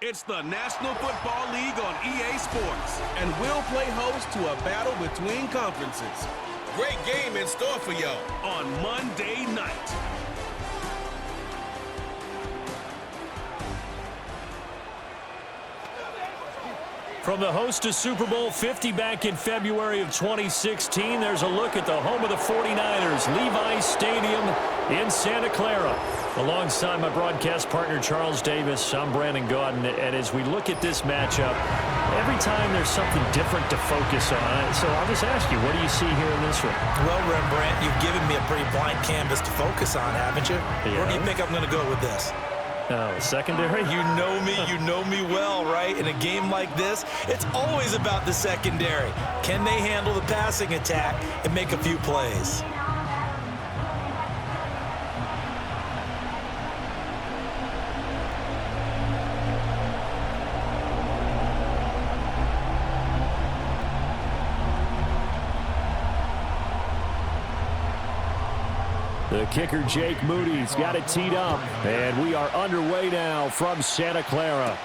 It's the National Football League on EA Sports, and we'll play host to a battle between conferences. Great game in store for y'all on Monday night. From the host to Super Bowl 50 back in February of 2016, there's a look at the home of the 49ers, Levi's Stadium in Santa Clara. Alongside my broadcast partner, Charles Davis, I'm Brandon Gaudin, and as we look at this matchup, every time there's something different to focus on. So I'll just ask you, what do you see here in this one? Well, Rembrandt, you've given me a pretty blank canvas to focus on, haven't you? Yeah. Where do you think I'm going to go with this? Oh, secondary? You know me well, right? In a game like this, it's always about the secondary. Can they handle the passing attack and make a few plays? The kicker, Jake Moody's got it teed up, and we are underway now from Santa Clara.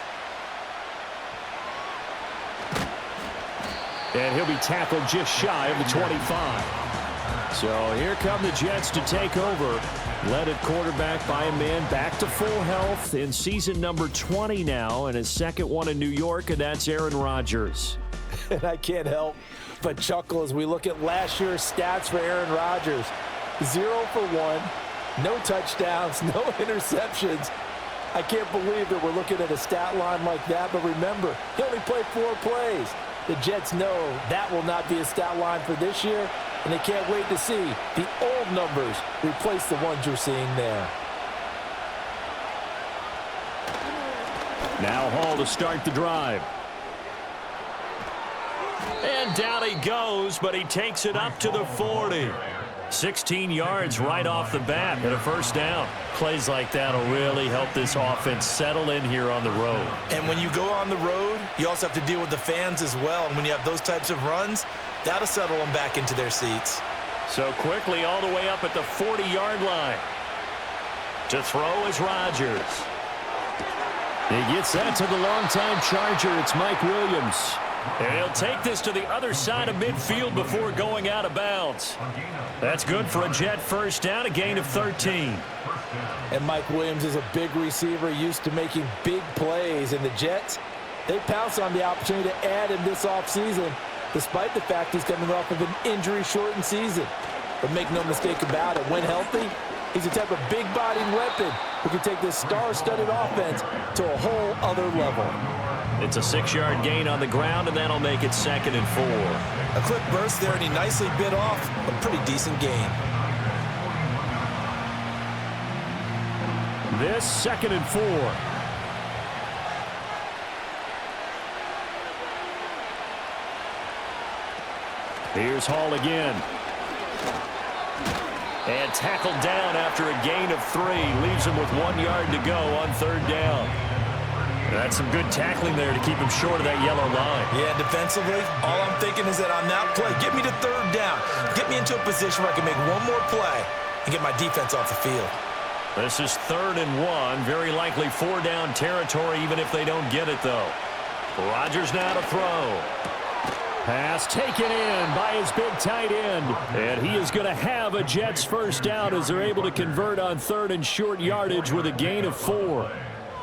And he'll be tackled just shy of the 25. So here come the Jets to take over. Led at quarterback by a man back to full health in season number 20 now, and his second one in New York, and that's Aaron Rodgers. And I can't help but chuckle as we look at last year's stats for Aaron Rodgers. 0 for 1, no touchdowns, no interceptions. I can't believe that we're looking at a stat line like that, but remember, he only played 4 plays. The Jets know that will not be a stat line for this year, and they can't wait to see the old numbers replace the ones you're seeing there. Now Hall to start the drive. And down he goes, but he takes it up to the 40. 16 yards right off the bat and a first down. Plays like that will really help this offense settle in here on the road. And when you go on the road, you also have to deal with the fans as well. And when you have those types of runs, that'll settle them back into their seats. So quickly all the way up at the 40-yard line. To throw is Rodgers. He gets that to the longtime Charger. It's Mike Williams. And he'll take this to the other side of midfield before going out of bounds. That's good for a Jet first down, a gain of 13. And Mike Williams is a big receiver used to making big plays. And the Jets, they pounce on the opportunity to add him this offseason, despite the fact he's coming off of an injury-shortened season. But make no mistake about it, when healthy, he's a type of big-bodied weapon who can take this star-studded offense to a whole other level. It's a 6-yard gain on the ground, and that'll make it 2nd and 4. A quick burst there, and he nicely bit off a pretty decent gain. This 2nd and 4. Here's Hall again. And tackled down after a gain of 3. Leaves him with 1 yard to go on 3rd down. That's some good tackling there to keep him short of that yellow line. Yeah, defensively, all I'm thinking is that on that play, get me to 3rd down. Get me into a position where I can make one more play and get my defense off the field. This is 3rd and 1. Very likely 4-down territory, even if they don't get it, though. Rodgers now to throw. Pass taken in by his big tight end. And he is going to have a Jets first down as they're able to convert on 3rd and short yardage with a gain of 4.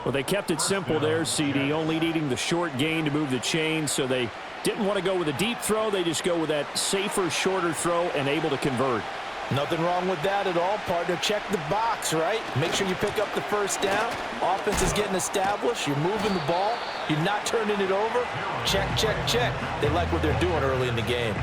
Well, they kept it simple there, CD, only needing the short gain to move the chain, so they didn't want to go with a deep throw. They just go with that safer, shorter throw and able to convert. Nothing wrong with that at all, partner. Check the box, right? Make sure you pick up the first down. Offense is getting established. You're moving the ball. You're not turning it over. Check, check, check. They like what they're doing early in the game.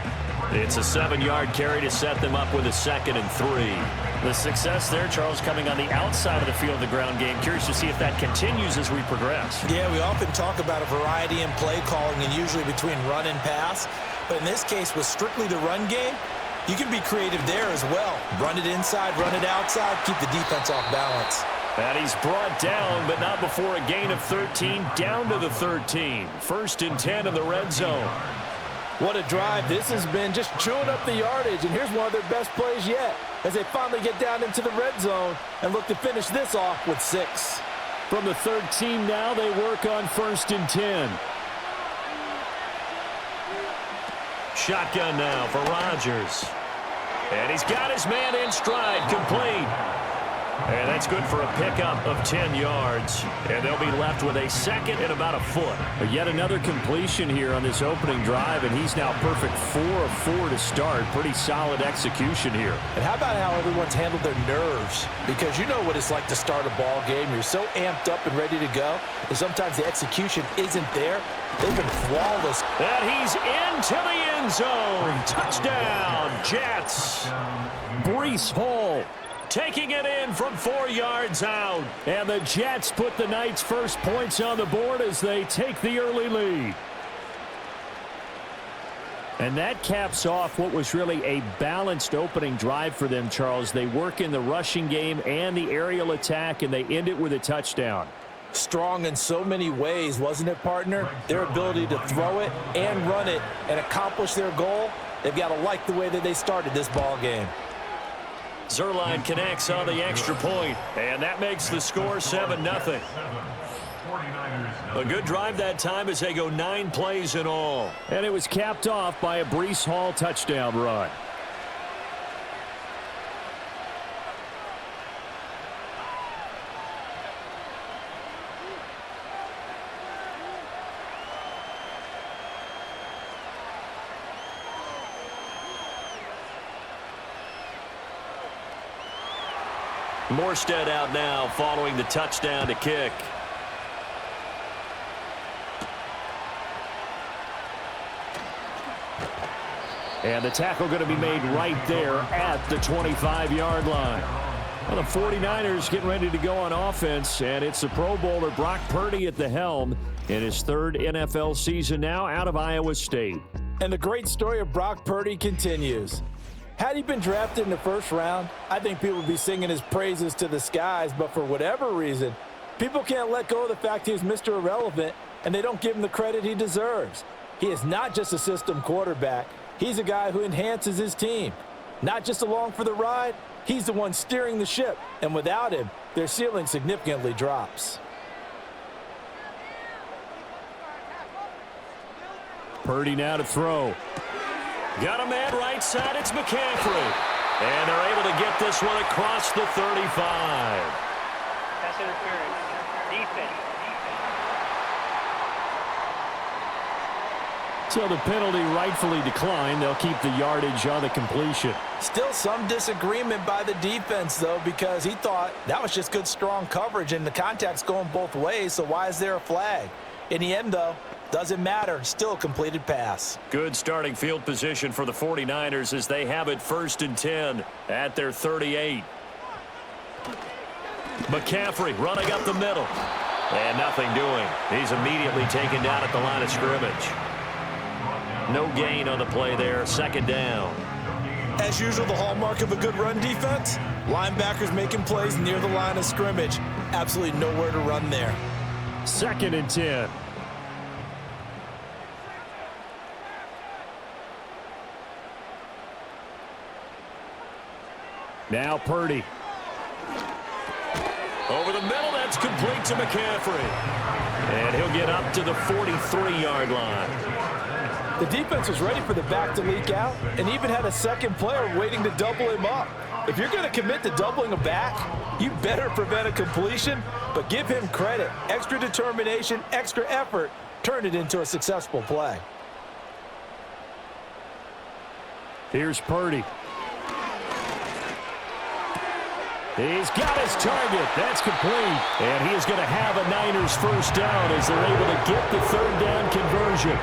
It's a 7-yard carry to set them up with a 2nd and 3. The success there, Charles, coming on the outside of the field of the ground game. Curious to see if that continues as we progress. Yeah, we often talk about a variety in play calling and usually between run and pass. But in this case, with strictly the run game, you can be creative there as well. Run it inside, run it outside, keep the defense off balance. And he's brought down, but not before a gain of 13, down to the 13. 1st and 10 in the red zone. What a drive. This has been just chewing up the yardage, and here's one of their best plays yet as they finally get down into the red zone and look to finish this off with 6. From the 13 now, they work on 1st and 10. Shotgun now for Rodgers. And he's got his man in stride, complete. And that's good for a pickup of 10 yards. And they'll be left with a 2nd and about a foot. Yet another completion here on this opening drive, and he's now perfect 4 of 4 to start. Pretty solid execution here. And how about how everyone's handled their nerves? Because you know what it's like to start a ball game. You're so amped up and ready to go, and sometimes the execution isn't there. They've been flawless. And he's into the end zone. Touchdown, Jets. Breece Hall taking it in from 4 yards out. And the Jets put the Knights' first points on the board as they take the early lead. And that caps off what was really a balanced opening drive for them, Charles. They work in the rushing game and the aerial attack, and they end it with a touchdown. Strong in so many ways, wasn't it, partner? Their ability to throw it and run it and accomplish their goal, they've got to like the way that they started this ball game. Zuerlein connects on the extra point, and that makes the score 7-0. A good drive that time as they go 9 plays in all. And it was capped off by a Breece Hall touchdown run. Morstead out now following the touchdown to kick. And the tackle going to be made right there at the 25-yard line. Well, the 49ers getting ready to go on offense, and it's the Pro Bowler Brock Purdy at the helm in his 3rd NFL season now out of Iowa State. And the great story of Brock Purdy continues. Had he been drafted in the 1st round, I think people would be singing his praises to the skies, but for whatever reason, people can't let go of the fact he's Mr. Irrelevant, and they don't give him the credit he deserves. He is not just a system quarterback. He's a guy who enhances his team. Not just along for the ride, he's the one steering the ship, and without him, their ceiling significantly drops. Purdy now to throw. Got a man right side, it's McCaffrey. And they're able to get this one across the 35. Pass interference. Defense. So the penalty rightfully declined. They'll keep the yardage on the completion. Still some disagreement by the defense, though, because he thought that was just good, strong coverage, and the contact's going both ways, so why is there a flag? In the end, though, doesn't matter. Still a completed pass. Good starting field position for the 49ers as they have it 1st and 10 at their 38. McCaffrey running up the middle. And nothing doing. He's immediately taken down at the line of scrimmage. No gain on the play there. 2nd down. As usual, the hallmark of a good run defense, linebackers making plays near the line of scrimmage. Absolutely nowhere to run there. 2nd and 10. Now Purdy. Over the middle, that's complete to McCaffrey. And he'll get up to the 43-yard line. The defense was ready for the back to leak out and even had a second player waiting to double him up. If you're going to commit to doubling a back, you better prevent a completion, but give him credit. Extra determination, extra effort, turned it into a successful play. Here's Purdy. He's got his target. That's complete. And he is going to have a Niners first down as they're able to get the 3rd down conversion.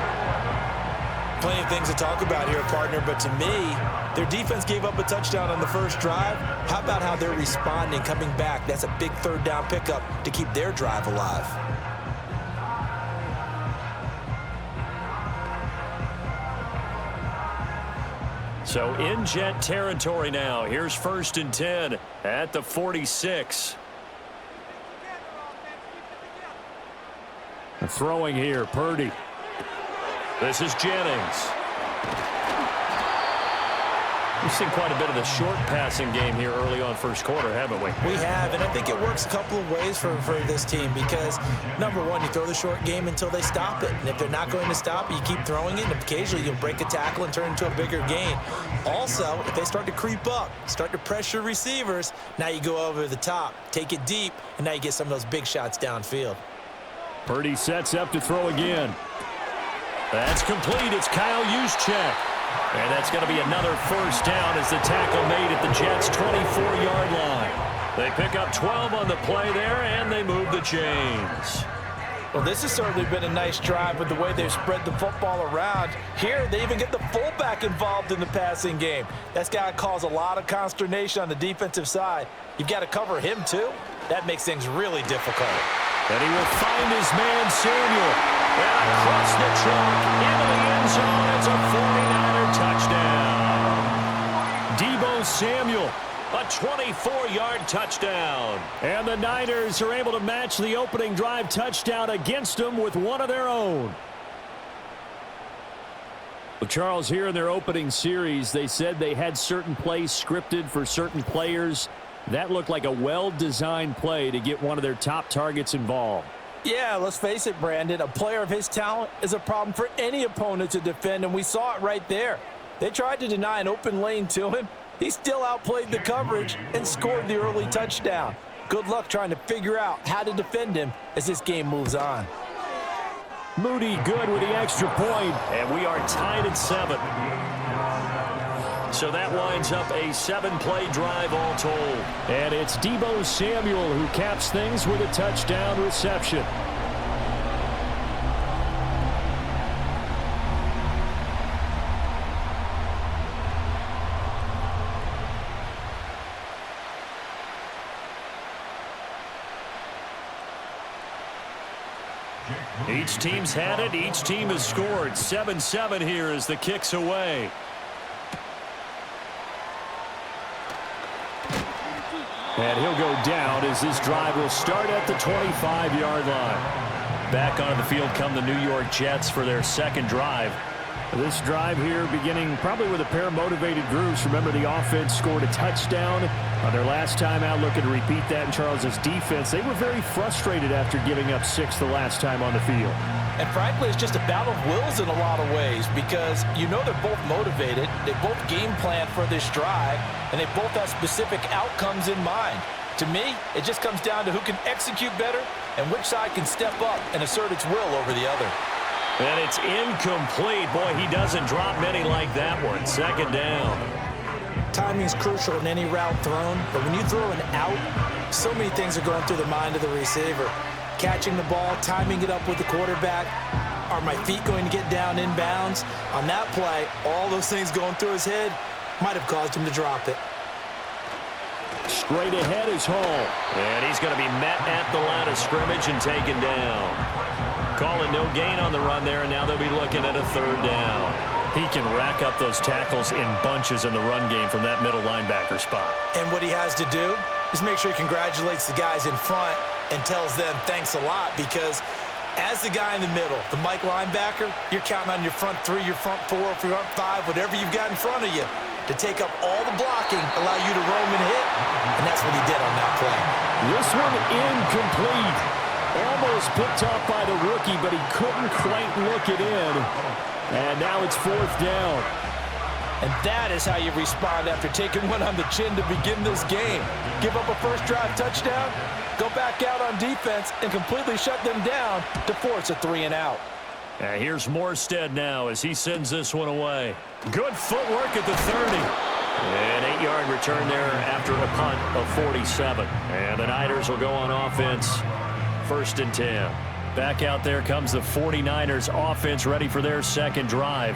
Plenty of things to talk about here, partner, but to me, their defense gave up a touchdown on the first drive. How about how they're responding, coming back? That's a big 3rd down pickup to keep their drive alive. So in Jet territory now. Here's 1st and 10 at the 46. Throwing here, Purdy. This is Jennings. We've seen quite a bit of the short passing game here early on first quarter, haven't we? We have, and I think it works a couple of ways for this team because, number one, you throw the short game until they stop it. And if they're not going to stop it, you keep throwing it, and occasionally you'll break a tackle and turn it into a bigger gain. Also, if they start to creep up, start to pressure receivers, now you go over the top, take it deep, and now you get some of those big shots downfield. Purdy sets up to throw again. That's complete. It's Kyle Juszczyk. And that's going to be another first down as the tackle made at the Jets' 24-yard line. They pick up 12 on the play there, and they move the chains. Well, this has certainly been a nice drive with the way they've spread the football around. Here, they even get the fullback involved in the passing game. That's got to cause a lot of consternation on the defensive side. You've got to cover him, too. That makes things really difficult. And he will find his man, Samuel. And across the chalk into the end zone. It's a 49er touchdown. Deebo Samuel, a 24-yard touchdown. And the Niners are able to match the opening drive touchdown against them with one of their own. Well, Charles, here in their opening series, they said they had certain plays scripted for certain players. That looked like a well-designed play to get one of their top targets involved. Yeah, let's face it, Brandon. A player of his talent is a problem for any opponent to defend, and we saw it right there. They tried to deny an open lane to him. He still outplayed the coverage and scored the early touchdown. Good luck trying to figure out how to defend him as this game moves on. Moody good with the extra point, and we are tied at 7. So that winds up a 7-play drive all told. And it's Deebo Samuel who caps things with a touchdown reception. Each team's had it. Each team has scored. 7-7 here as the kick's away. And he'll go down as this drive will start at the 25-yard line. Back onto the field come the New York Jets for their second drive. This drive here beginning probably with a pair of motivated groups. Remember, the offense scored a touchdown on their last time out, looking to repeat that in Charles's defense. They were very frustrated after giving up 6 the last time on the field. And frankly, it's just a battle of wills in a lot of ways because you know they're both motivated, they both game plan for this drive, and they both have specific outcomes in mind. To me, it just comes down to who can execute better and which side can step up and assert its will over the other. And it's incomplete. Boy, he doesn't drop many like that one. Second down. Timing is crucial in any route thrown, but when you throw an out, so many things are going through the mind of the receiver. Catching the ball, timing it up with the quarterback. Are my feet going to get down inbounds? On that play, all those things going through his head might have caused him to drop it. Straight ahead is Hall. And he's going to be met at the line of scrimmage and taken down. Calling no gain on the run there, and now they'll be looking at a third down. He can rack up those tackles in bunches in the run game from that middle linebacker spot. And what he has to do is make sure he congratulates the guys in front and tells them thanks a lot, because as the guy in the middle, the Mike linebacker, you're counting on your front 3, your front 4, your front 5, whatever you've got in front of you to take up all the blocking, allow you to roam and hit, and that's what he did on that play. This one incomplete. Almost picked off by the rookie, but he couldn't quite look it in. And now it's fourth down. And that is how you respond after taking one on the chin to begin this game. Give up a first drive touchdown, go back out on defense, and completely shut them down to force a 3-and-out. And here's Morstead now as he sends this one away. Good footwork at the 30. An 8-yard return there after a punt of 47. And the Niners will go on offense. 1st and 10. Back out there comes the 49ers offense ready for their second drive.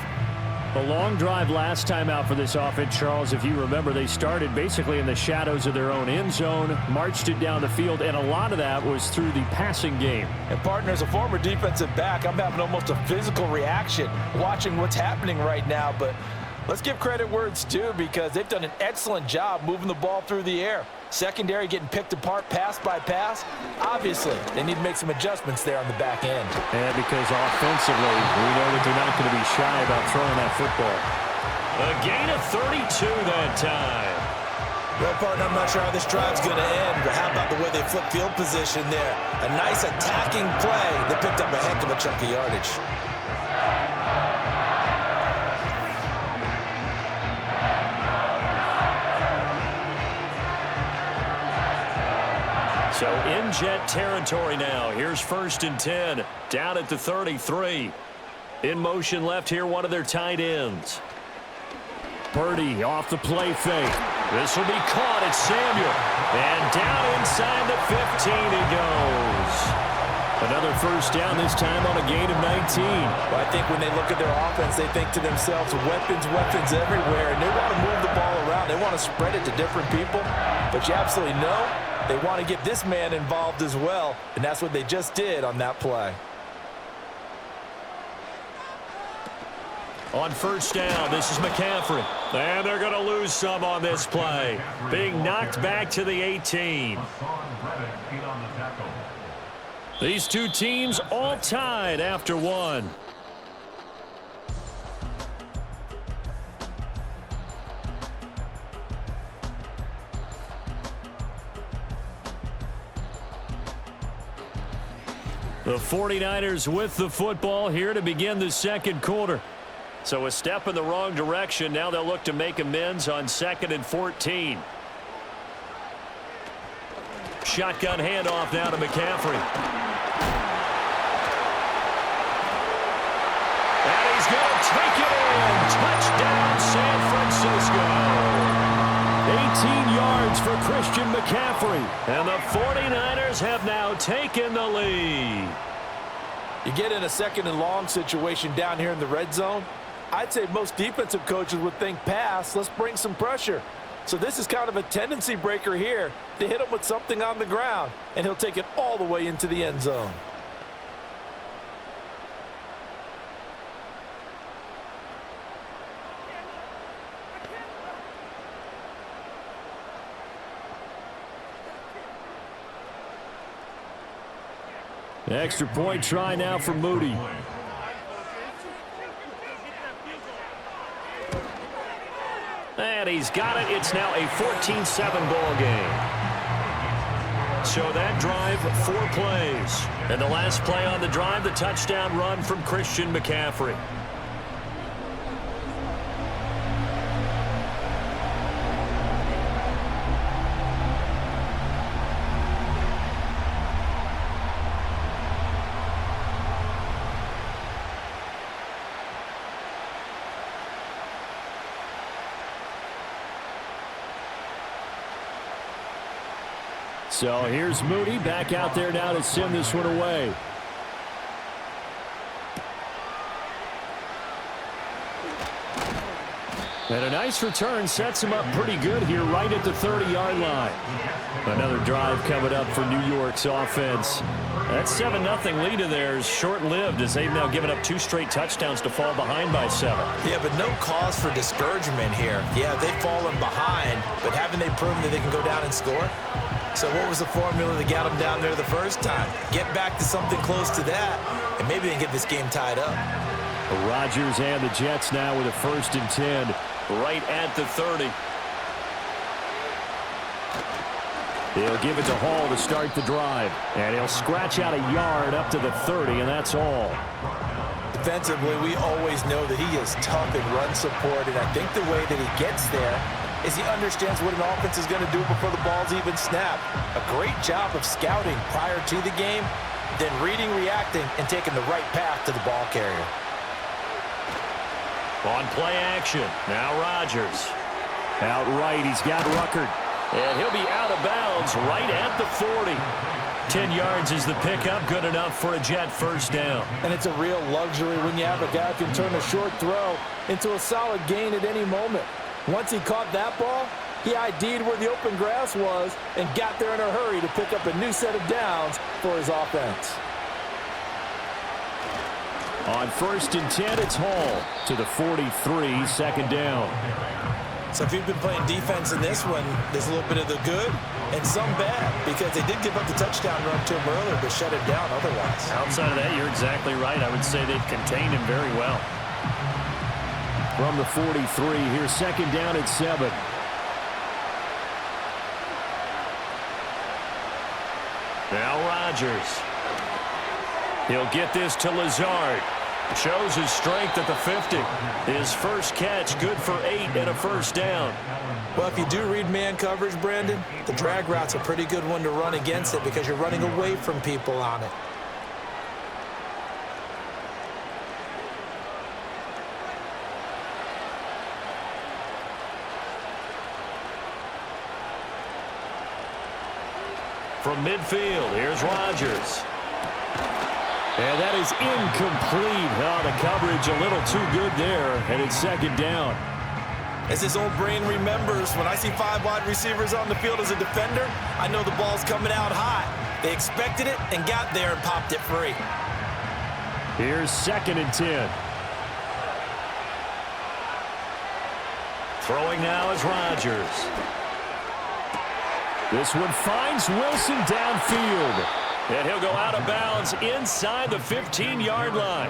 A long drive last time out for this offense, Charles. If you remember, they started basically in the shadows of their own end zone, marched it down the field, and a lot of that was through the passing game. And partner, as a former defensive back, I'm having almost a physical reaction watching what's happening right now. But let's give credit where it's due, because they've done an excellent job moving the ball through the air. Secondary getting picked apart pass by pass. Obviously, they need to make some adjustments there on the back end. And because offensively, we know that they're not going to be shy about throwing that football. A gain of 32 that time. Well, partner, I'm not sure how this drive's going to end, but how about the way they flip field position there? A nice attacking play. They picked up a heck of a chunk of yardage. So in Jet territory now. Here's 1st and 10, down at the 33. In motion left here, one of their tight ends. Purdy off the play fake. This will be caught at Samuel. And down inside the 15 he goes. Another first down, this time on a gain of 19. Well, I think when they look at their offense, they think to themselves, weapons everywhere, and they want to move the ball around. They want to spread it to different people, but you absolutely know they want to get this man involved as well, and that's what they just did on that play. On first down, this is McCaffrey. And they're going to lose some on this play. Being knocked back to the 18. These two teams all tied after one. The 49ers with the football here to begin the second quarter. So a step in the wrong direction. Now they'll look to make amends on 2nd and 14. Shotgun handoff now to McCaffrey. And he's going to take it in. Touchdown, San Francisco. 18 yards for Christian McCaffrey. And the 49ers have now taken the lead. You get in a 2nd and long situation down here in the red zone, I'd say most defensive coaches would think pass, let's bring some pressure. So this is kind of a tendency breaker here to hit him with something on the ground, and he'll take it all the way into the end zone. Extra point try now for Moody. And he's got it. It's now a 14-7 ball game. So that drive, 4 plays. And the last play on the drive, the touchdown run from Christian McCaffrey. So here's Moody back out there now to send this one away. And a nice return sets him up pretty good here right at the 30-yard line. Another drive coming up for New York's offense. That 7-0 lead of theirs short-lived as they've now given up 2 straight touchdowns to fall behind by 7. Yeah, but no cause for discouragement here. Yeah, they've fallen behind, but haven't they proven that they can go down and score? So what was the formula that got them down there the first time? Get back to something close to that, and maybe they can get this game tied up. Rodgers and the Jets now with a 1st and 10 right at the 30. They'll give it to Hall to start the drive, and he'll scratch out a yard up to the 30, and that's all. Defensively, we always know that he is tough in run support, and I think the way that he gets there is he understands what an offense is going to do before the ball's even snapped. A great job of scouting prior to the game, then reading, reacting, and taking the right path to the ball carrier. On play action, now Rodgers. Out right, he's got Ruckert. And he'll be out of bounds right at the 40. 10 yards is the pickup, good enough for a Jet first down. And it's a real luxury when you have a guy who can turn a short throw into a solid gain at any moment. Once he caught that ball, he ID'd where the open grass was and got there in a hurry to pick up a new set of downs for his offense. On 1st and 10, it's Hall to the 43, 2nd down. So if you've been playing defense in this one, there's a little bit of the good and some bad, because they did give up the touchdown run to him earlier, but shut it down otherwise. Outside of that, you're exactly right. I would say they've contained him very well. from the 43. Here's second down at 7. Now Rodgers. He'll get this to Lazard. Shows his strength at the 50. His first catch, good for 8 and a first down. Well, if you do read man coverage, Brandon, the drag route's a pretty good one to run against it because you're running away from people on it. From midfield, here's Rodgers. And that is incomplete. Oh, the coverage a little too good there, and it's second down. As his old brain remembers, when I see 5 wide receivers on the field as a defender, I know the ball's coming out high. They expected it and got there and popped it free. Here's second and 10. Throwing now is Rodgers. This one finds Wilson downfield. And he'll go out of bounds inside the 15-yard line.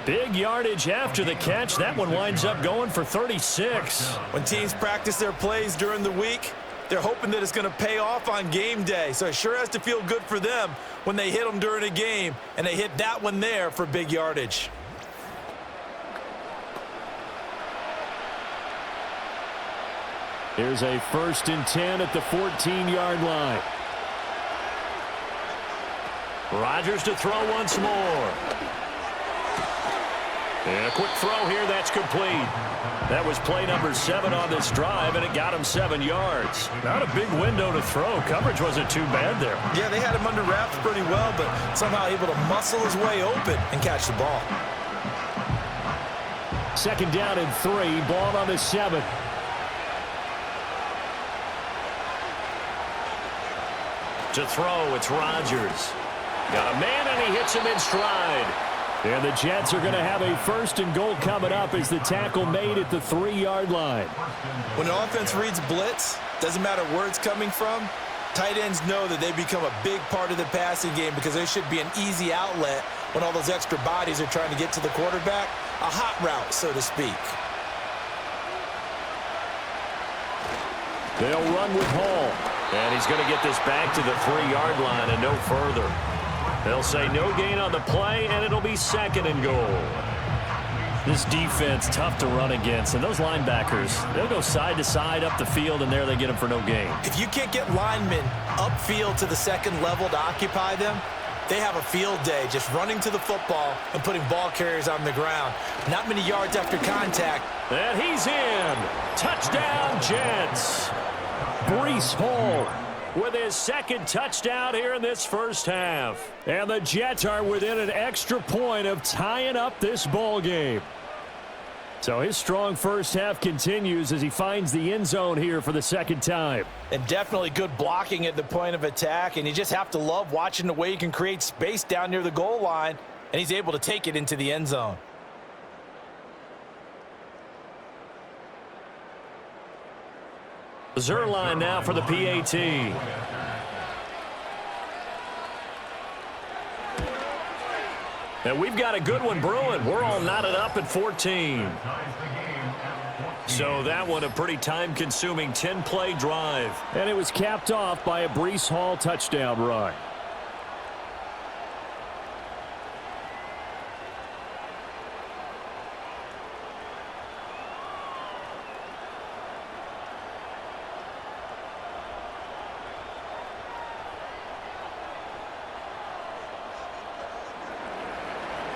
Big yardage after the catch. That one winds up going for 36. When teams practice their plays during the week, they're hoping that it's going to pay off on game day. So it sure has to feel good for them when they hit them during a game, and they hit that one there for big yardage. Here's a first and 10 at the 14-yard line. Rodgers to throw once more. And a quick throw here, that's complete. That was play number 7 on this drive, and it got him 7 yards. Not a big window to throw. Coverage wasn't too bad there. Yeah, they had him under wraps pretty well, but somehow able to muscle his way open and catch the ball. Second down and 3, ball on the 7. To throw, it's Rodgers. Got a man, and he hits him in stride. And the Jets are going to have a first and goal coming up as the tackle made at the 3-yard line. When an offense reads blitz, doesn't matter where it's coming from, tight ends know that they become a big part of the passing game because there should be an easy outlet when all those extra bodies are trying to get to the quarterback. A hot route, so to speak. They'll run with Hall. And he's going to get this back to the 3-yard line and no further. They'll say no gain on the play, and it'll be second and goal. This defense, tough to run against. And those linebackers, they'll go side to side up the field, and there they get them for no gain. If you can't get linemen upfield to the second level to occupy them, they have a field day just running to the football and putting ball carriers on the ground. Not many yards after contact. And he's in. Touchdown, Jets. Breece Hall with his second touchdown here in this first half. And the Jets are within an extra point of tying up this ball game. So his strong first half continues as he finds the end zone here for the second time. And definitely good blocking at the point of attack, and you just have to love watching the way he can create space down near the goal line, and he's able to take it into the end zone. Zuerlein now for the PAT. And we've got a good one brewing. We're all knotted up at 14. So that one a pretty time-consuming 10-play drive. And it was capped off by a Breece Hall touchdown run.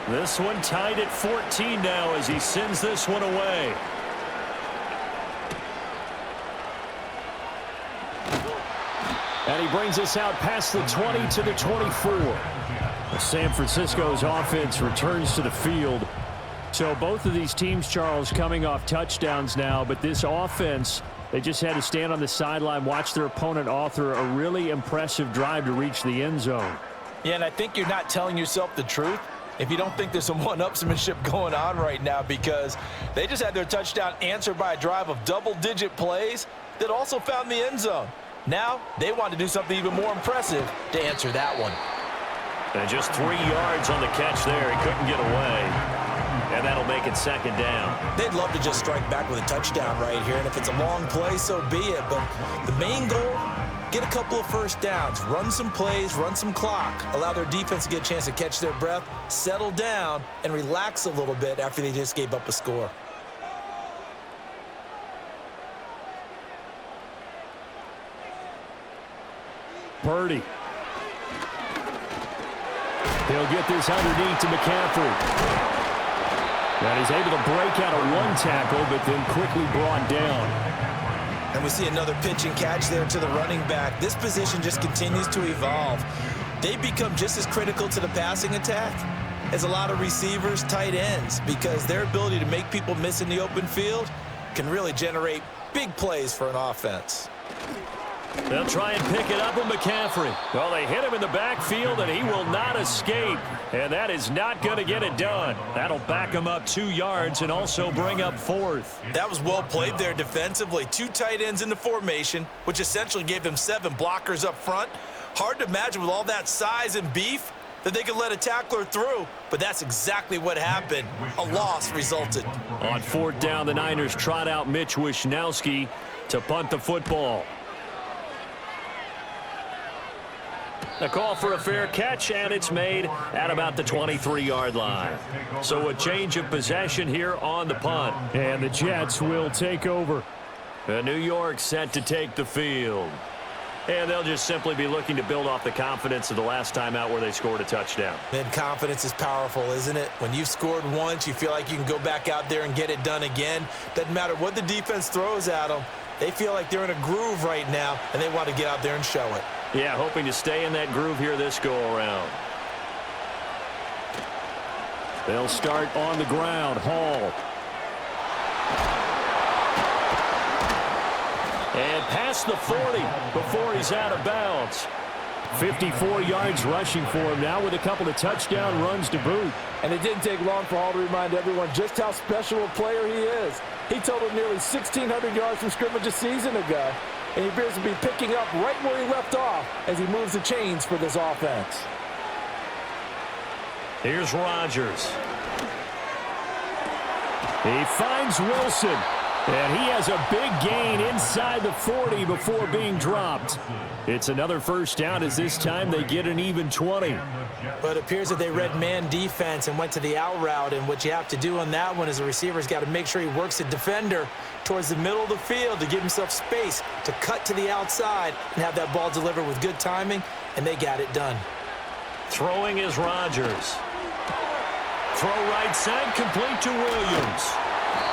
This one tied at 14 now as he sends this one away. And he brings us out past the 20 to the 24. San Francisco's offense returns to the field. So both of these teams, Charles, coming off touchdowns now, but this offense, they just had to stand on the sideline, watch their opponent author a really impressive drive to reach the end zone. Yeah, and I think you're not telling yourself the truth if you don't think there's some one-upsmanship going on right now, because they just had their touchdown answered by a drive of double-digit plays that also found the end zone. Now they want to do something even more impressive to answer that one. And just 3 yards on the catch there. He couldn't get away. And that'll make it second down. They'd love to just strike back with a touchdown right here, and if it's a long play, so be it. But the main goal, get a couple of first downs, run some plays, run some clock, allow their defense to get a chance to catch their breath, settle down, and relax a little bit after they just gave up a score. Purdy. He'll get this underneath to McCaffrey. And he's able to break out of one tackle, but then quickly brought down. And we see another pitch and catch there to the running back. This position just continues to evolve. They become just as critical to the passing attack as a lot of receivers, tight ends, because their ability to make people miss in the open field can really generate big plays for an offense. They'll try and pick it up with McCaffrey. Well, they hit him in the backfield, and he will not escape. And that is not going to get it done. That'll back him up 2 yards and also bring up 4th. That was well played there defensively. 2 tight ends in the formation, which essentially gave them 7 blockers up front. Hard to imagine with all that size and beef that they could let a tackler through, but that's exactly what happened. A loss resulted. On 4th down, the Niners trot out Mitch Wishnowski to punt the football. A call for a fair catch, and it's made at about the 23-yard line. So a change of possession here on the punt. And the Jets will take over. New York set to take the field. And they'll just simply be looking to build off the confidence of the last time out where they scored a touchdown. And confidence is powerful, isn't it? When you've scored once, you feel like you can go back out there and get it done again. Doesn't matter what the defense throws at them. They feel like they're in a groove right now, and they want to get out there and show it. Yeah, hoping to stay in that groove here this go-around. They'll start on the ground. Hall. And past the 40 before he's out of bounds. 54 yards rushing for him now with a couple of touchdown runs to boot. And it didn't take long for Hall to remind everyone just how special a player he is. He totaled nearly 1,600 yards from scrimmage a season ago, and he appears to be picking up right where he left off as he moves the chains for this offense. Here's Rodgers. He finds Wilson, and he has a big gain inside the 40 before being dropped. It's another first down as this time they get an even 20. But it appears that they read man defense and went to the out route, and what you have to do on that one is the receiver's got to make sure he works the defender towards the middle of the field to give himself space to cut to the outside and have that ball delivered with good timing, and they got it done. Throwing is Rodgers. Throw right side, complete to Williams.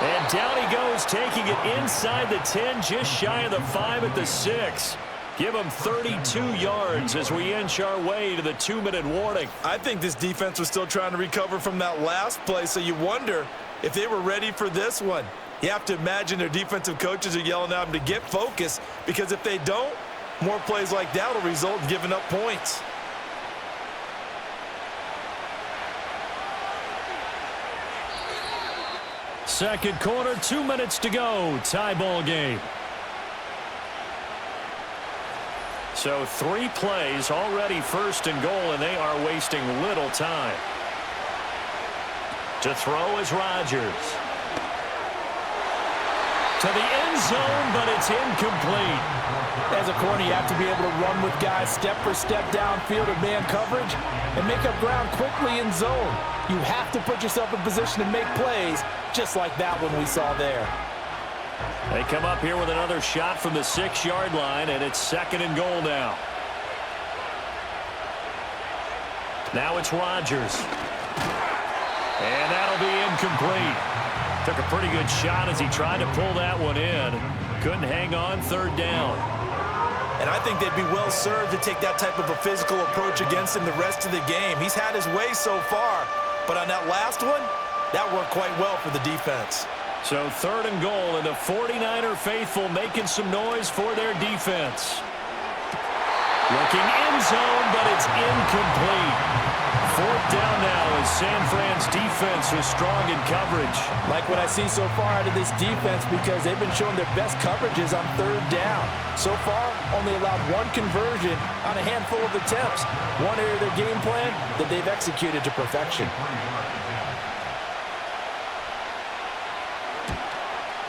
And down he goes, taking it inside the 10, just shy of the 5 at the 6. Give him 32 yards as we inch our way to the 2-minute warning. I think this defense was still trying to recover from that last play, so you wonder if they were ready for this one. You have to imagine their defensive coaches are yelling at them to get focused, because if they don't, more plays like that will result in giving up points. Second quarter, 2 minutes to go. Tie ball game. So 3 plays, already first and goal, and they are wasting little time. To throw is Rodgers. To the end zone, but it's incomplete. As a corner, you have to be able to run with guys step for step downfield of man coverage and make up ground quickly in zone. You have to put yourself in position to make plays, just like that one we saw there. They come up here with another shot from the 6-yard line, and it's second and goal now. Now it's Rodgers. And that'll be incomplete. Took a pretty good shot as he tried to pull that one in. Couldn't hang on, third down. And I think they'd be well served to take that type of a physical approach against him the rest of the game. He's had his way so far, but on that last one, that worked quite well for the defense. So third and goal, and the 49er faithful making some noise for their defense. Looking end zone, but it's incomplete. Fourth down now as San Fran's defense is strong in coverage. Like what I see so far out of this defense, because they've been showing their best coverages on third down. So far, only allowed 1 conversion on a handful of attempts. One area of their game plan that they've executed to perfection.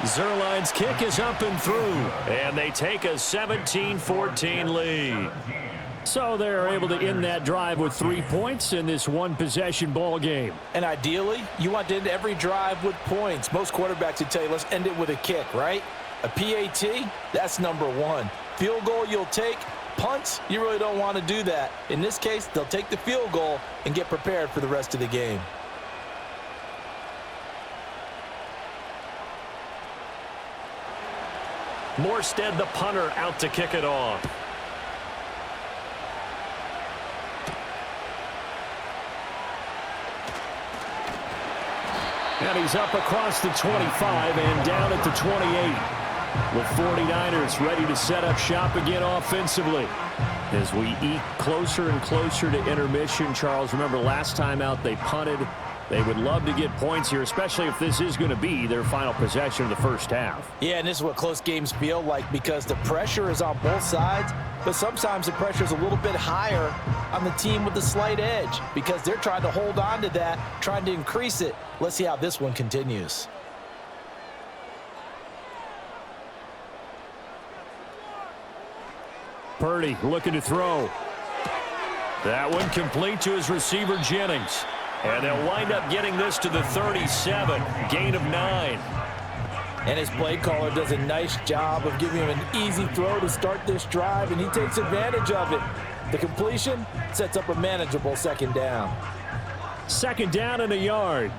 Zuerlein's kick is up and through, and they take a 17-14 lead. So they're able to end that drive with 3 points in this one-possession ball game. And ideally, you want to end every drive with points. Most quarterbacks would tell you, let's end it with a kick, right? A PAT, that's number one. Field goal you'll take. Punts, you really don't want to do that. In this case, they'll take the field goal and get prepared for the rest of the game. Morstead, the punter, out to kick it off. And he's up across the 25 and down at the 28. The 49ers ready to set up shop again offensively. As we eke closer and closer to intermission, Charles, remember last time out they punted. They would love to get points here, especially if this is going to be their final possession of the first half. Yeah, and this is what close games feel like because the pressure is on both sides, but sometimes the pressure is a little bit higher on the team with the slight edge because they're trying to hold on to that, trying to increase it. Let's see how this one continues. Purdy looking to throw. That one complete to his receiver, Jennings. And they'll wind up getting this to the 37, gain of 9. And his play caller does a nice job of giving him an easy throw to start this drive, and he takes advantage of it. The completion sets up a manageable second down. Second down and a yard.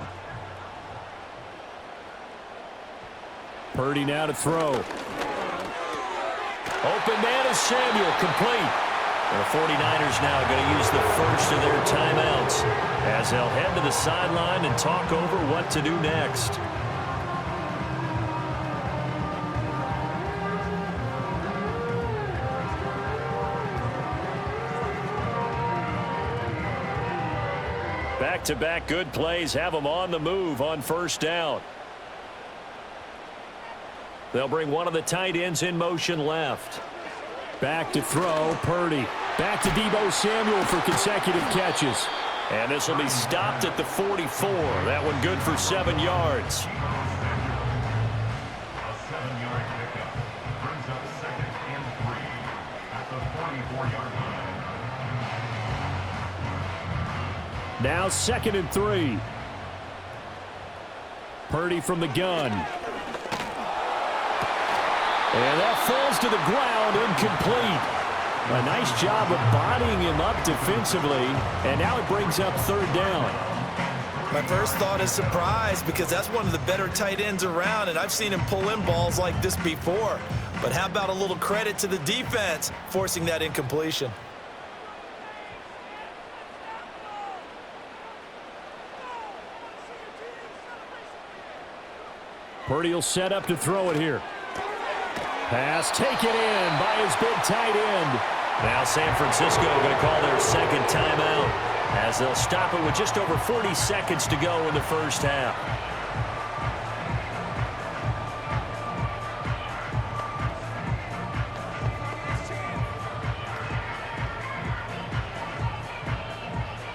Purdy now to throw. Open man is Samuel, complete. The 49ers now going to use the first of their timeouts as they'll head to the sideline and talk over what to do next. Back-to-back good plays have them on the move on first down. They'll bring one of the tight ends in motion left. Back to throw, Purdy. Back to Deebo Samuel for consecutive catches. And this will be stopped at the 44. That one good for 7 yards. A 7-yard pickup brings up 2nd and 3 at the 44-yard line. Now 2nd and 3. Purdy from the gun. And that falls to the ground, incomplete. A nice job of bodying him up defensively, and now it brings up 3rd down. My first thought is surprise because that's one of the better tight ends around, and I've seen him pull in balls like this before. But how about a little credit to the defense forcing that incompletion? Purdy will set up to throw it here. Pass taken in by his big tight end. Now San Francisco going to call their second timeout as they'll stop it with just over 40 seconds to go in the first half.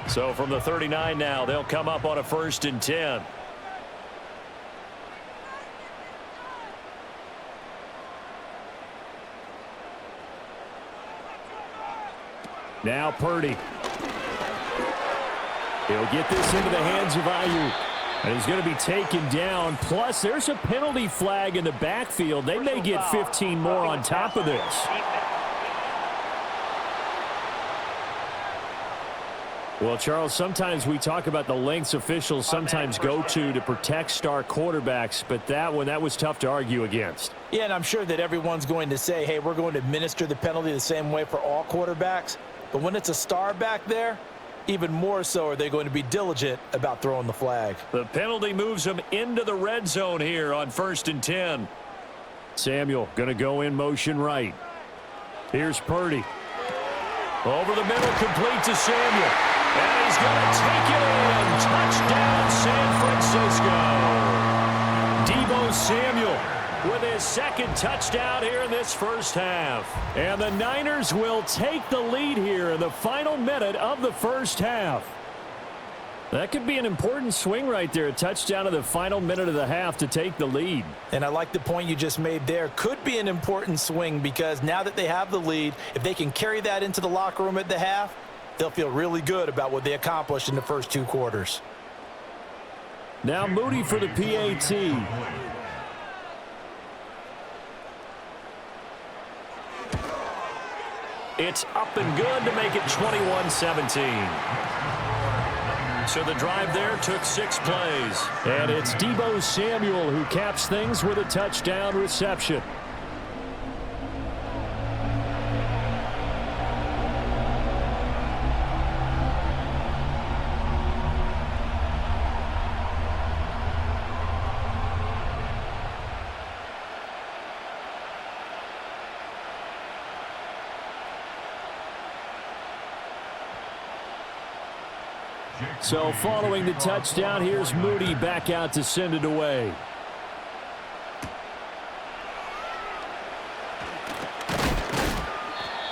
So from the 39 now, they'll come up on a 1st and 10. Now Purdy. He'll get this into the hands of Ayuk. And he's going to be taken down. Plus, there's a penalty flag in the backfield. They may get 15 more on top of this. Well, Charles, sometimes we talk about the lengths officials sometimes go to protect star quarterbacks, but that one, that was tough to argue against. Yeah, and I'm sure that everyone's going to say, hey, we're going to administer the penalty the same way for all quarterbacks. But when it's a star back there, even more so are they going to be diligent about throwing the flag. The penalty moves them into the red zone here on 1st and 10. Samuel going to go in motion right. Here's Purdy. Over the middle, complete to Samuel. And he's going to take it in. Touchdown, San Francisco. Deebo Samuel with his 2nd touchdown here in this first half. And the Niners will take the lead here in the final minute of the first half. That could be an important swing right there. A touchdown in the final minute of the half to take the lead. And I like the point you just made there. Could be an important swing because now that they have the lead, if they can carry that into the locker room at the half, they'll feel really good about what they accomplished in the first 2 quarters. Now Moody for the PAT. It's up and good to make it 21-17. So the drive there took 6 plays. And it's Deebo Samuel who caps things with a touchdown reception. So following the touchdown, here's Moody back out to send it away.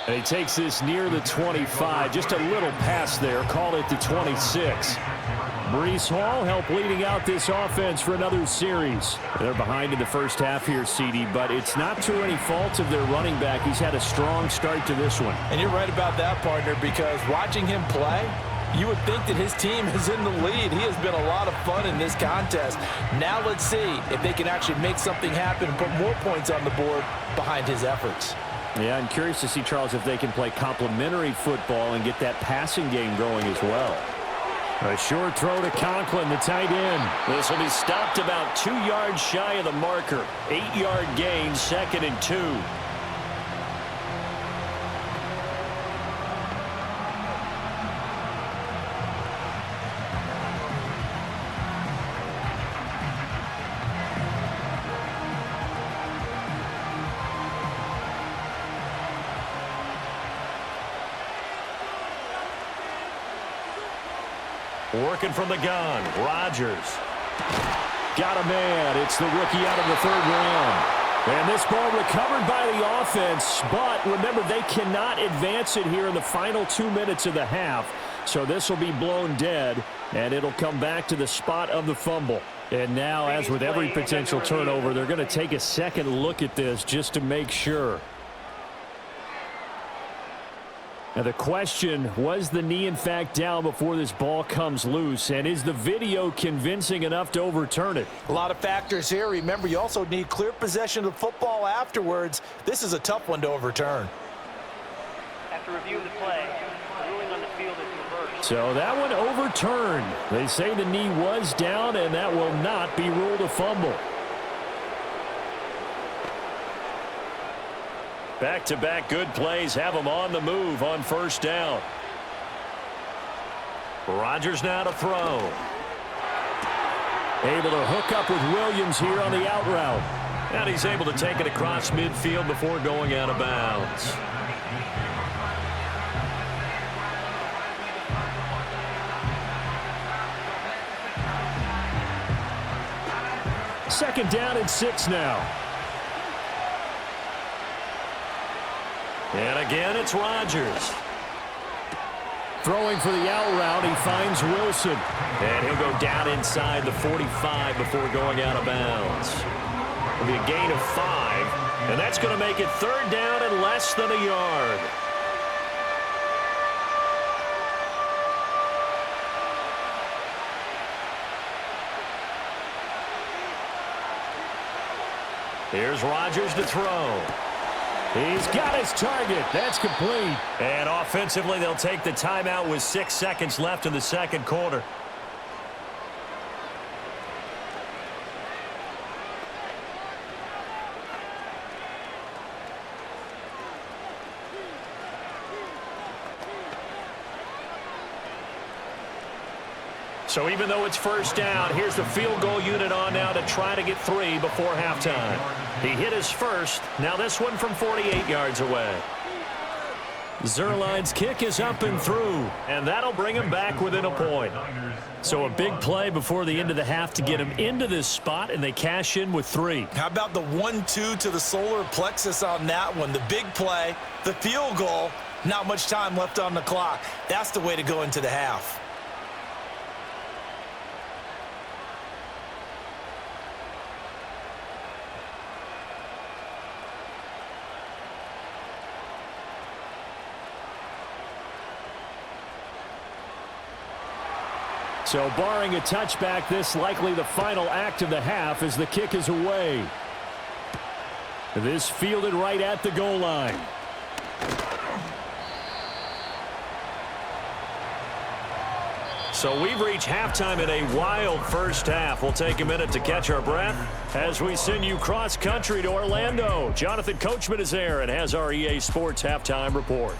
And he takes this near the 25. Just a little pass there. Call it the 26. Breece Hall helped leading out this offense for another series. They're behind in the first half here, CD, but it's not to any fault of their running back. He's had a strong start to this one. And you're right about that, partner, because watching him play, you would think that his team is in the lead. He has been a lot of fun in this contest. Now let's see if they can actually make something happen and put more points on the board behind his efforts. Yeah, I'm curious to see, Charles, if they can play complementary football and get that passing game going as well. A short throw to Conklin, the tight end. This will be stopped about 2 yards shy of the marker. 8-yard gain, 2nd and 2. Working from the gun, Rodgers. Got a man. It's the rookie out of the 3rd round. And this ball recovered by the offense, but remember, they cannot advance it here in the final 2 minutes of the half. So this will be blown dead, and it'll come back to the spot of the fumble. And now, as with every potential turnover, they're going to take a second look at this just to make sure. Now the question, was the knee in fact down before this ball comes loose? And is the video convincing enough to overturn it? A lot of factors here. Remember, you also need clear possession of the football afterwards. This is a tough one to overturn. After review of the play, the ruling on the field is reversed. So that one overturned. They say the knee was down, and that will not be ruled a fumble. Back-to-back good plays have them on the move on 1st down. Rodgers now to throw. Able to hook up with Williams here on the out route. And he's able to take it across midfield before going out of bounds. Second down and 6 now. And again, it's Rodgers. Throwing for the out route, he finds Wilson. And he'll go down inside the 45 before going out of bounds. It'll be a gain of 5, and that's going to make it 3rd down and less than a yard. Here's Rodgers to throw. He's got his target. That's complete. And offensively, they'll take the timeout with 6 seconds left in the 2nd quarter. So even though it's 1st down, here's the field goal unit on now to try to get 3 before halftime. He hit his first. Now this one from 48 yards away. Zerline's kick is up and through, and that'll bring him back within a point. So a big play before the end of the half to get him into this spot, and they cash in with 3. How about the 1-2 to the solar plexus on that one? The big play, the field goal, not much time left on the clock. That's the way to go into the half. So barring a touchback, this likely the final act of the half as the kick is away. This fielded right at the goal line. So we've reached halftime in a wild first half. We'll take a minute to catch our breath as we send you cross-country to Orlando. Jonathan Coachman is there and has our EA Sports halftime report.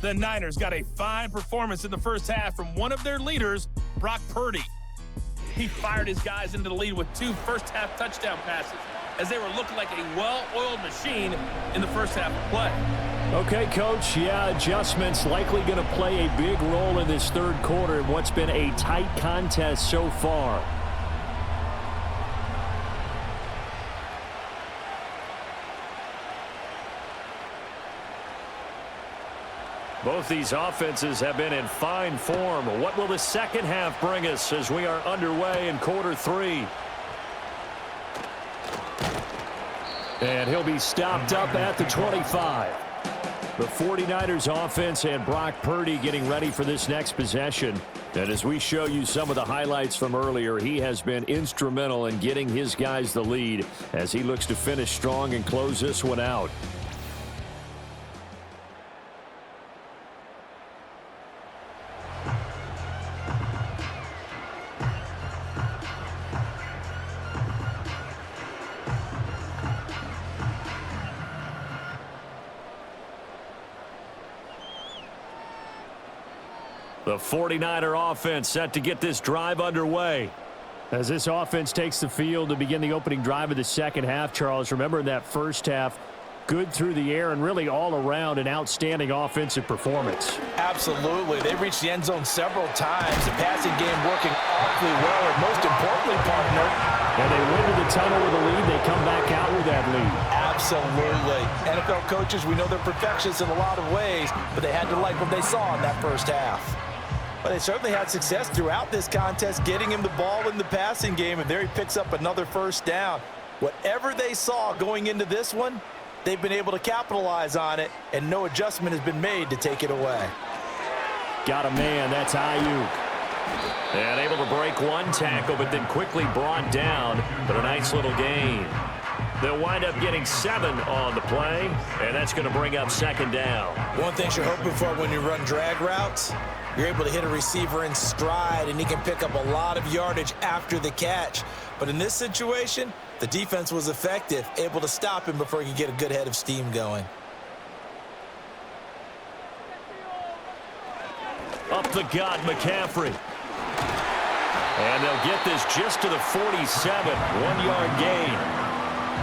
The Niners got a fine performance in the first half from one of their leaders, Brock Purdy. He fired his guys into the lead with 2 first-half touchdown passes as they were looking like a well-oiled machine in the first half of play. Okay, Coach. Yeah, adjustments likely going to play a big role in this third quarter in what's been a tight contest so far. Both these offenses have been in fine form. What will the second half bring us as we are underway in quarter 3? And he'll be stopped up at the 25. The 49ers offense and Brock Purdy getting ready for this next possession. And as we show you some of the highlights from earlier, he has been instrumental in getting his guys the lead as he looks to finish strong and close this one out. The 49er offense set to get this drive underway. As this offense takes the field to begin the opening drive of the second half, Charles, remember in that first half, good through the air and really all around an outstanding offensive performance. Absolutely. They reached the end zone several times. The passing game working awfully well, and most importantly, partner. And they went to the tunnel with a lead. They come back out with that lead. Absolutely. NFL coaches, we know they're perfectionists in a lot of ways, but they had to like what they saw in that first half. But they certainly had success throughout this contest, getting him the ball in the passing game, and there he picks up another first down. Whatever they saw going into this one, they've been able to capitalize on it, and no adjustment has been made to take it away. Got a man, that's Ayuk. And able to break one tackle, but then quickly brought down, but a nice little gain. They'll wind up getting 7 on the play, and that's going to bring up second down. One thing you're hoping for when you run drag routes, you're able to hit a receiver in stride, and he can pick up a lot of yardage after the catch. But in this situation, the defense was effective, able to stop him before he could get a good head of steam going. Up the gut, McCaffrey. And they'll get this just to the 47, 1-yard gain.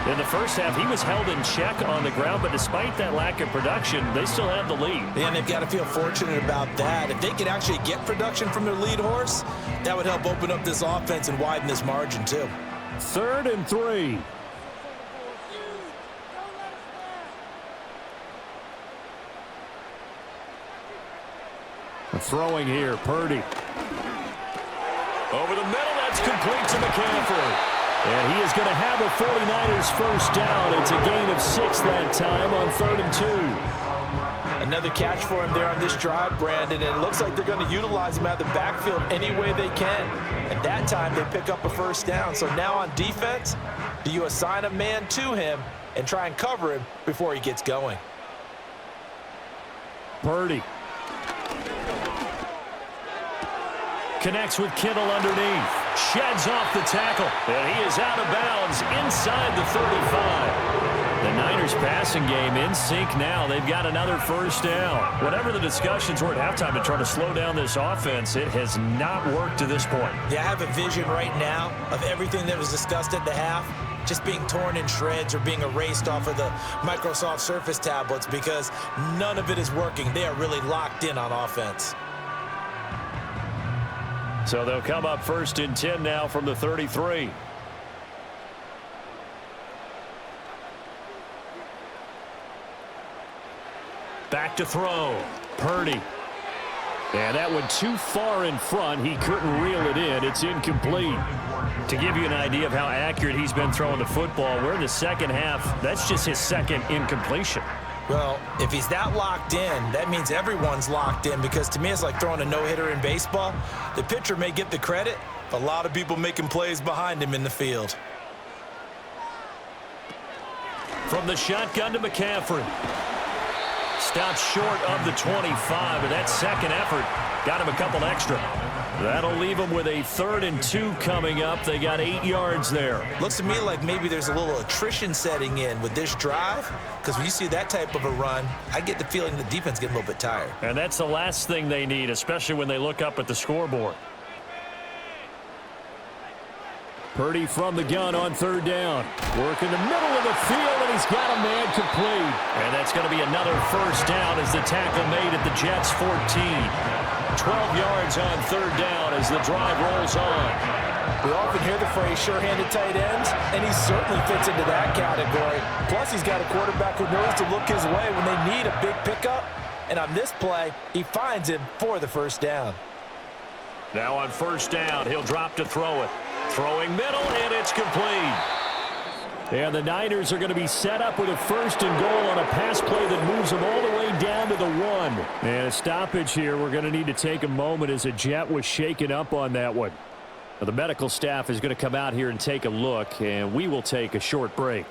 In the first half, he was held in check on the ground, but despite that lack of production, they still have the lead. And they've got to feel fortunate about that. If they could actually get production from their lead horse, that would help open up this offense and widen this margin too. 3rd and 3. Throwing here, Purdy. Over the middle, that's complete to McCaffrey. And he is going to have a 49ers first down. It's a gain of 6 that time on 3rd and 2. Another catch for him there on this drive, Brandon, and it looks like they're going to utilize him out of the backfield any way they can. At that time, they pick up a first down. So now on defense, do you assign a man to him and try and cover him before he gets going? Purdy. Connects with Kittle underneath. Sheds off the tackle. And he is out of bounds inside the 35. The Niners passing game in sync now. They've got another first down. Whatever the discussions were at halftime to try to slow down this offense, it has not worked to this point. Yeah, I have a vision right now of everything that was discussed at the half just being torn in shreds or being erased off of the Microsoft Surface tablets because none of it is working. They are really locked in on offense. So they'll come up 1st and 10 now from the 33. Back to throw. Purdy. And that went too far in front. He couldn't reel it in. It's incomplete. To give you an idea of how accurate he's been throwing the football, we're in the second half. That's just his second incompletion. Well, if he's that locked in, that means everyone's locked in, because to me it's like throwing a no-hitter in baseball. The pitcher may get the credit, but a lot of people making plays behind him in the field. From the shotgun to McCaffrey. Stops short of the 25, but that second effort got him a couple extra. That'll leave them with a 3rd and 2 coming up. They got 8 yards there. Looks to me like maybe there's a little attrition setting in with this drive, because when you see that type of a run, I get the feeling the defense getting a little bit tired. And that's the last thing they need, especially when they look up at the scoreboard. Purdy from the gun on 3rd down. Work in the middle of the field, and he's got a man complete. And that's going to be another 1st down as the tackle made at the Jets' 14. 12 yards on 3rd down as the drive rolls on. We often hear the phrase sure-handed tight ends, and he certainly fits into that category. Plus, he's got a quarterback who knows to look his way when they need a big pickup. And on this play, he finds him for the 1st down. Now on 1st down, he'll drop to throw it. Throwing middle, and it's complete. And the Niners are going to be set up with a 1st and goal on a pass play that moves them all the way down to the 1. And a stoppage here. We're going to need to take a moment as a Jet was shaken up on that one. Now, the medical staff is going to come out here and take a look, and we will take a short break.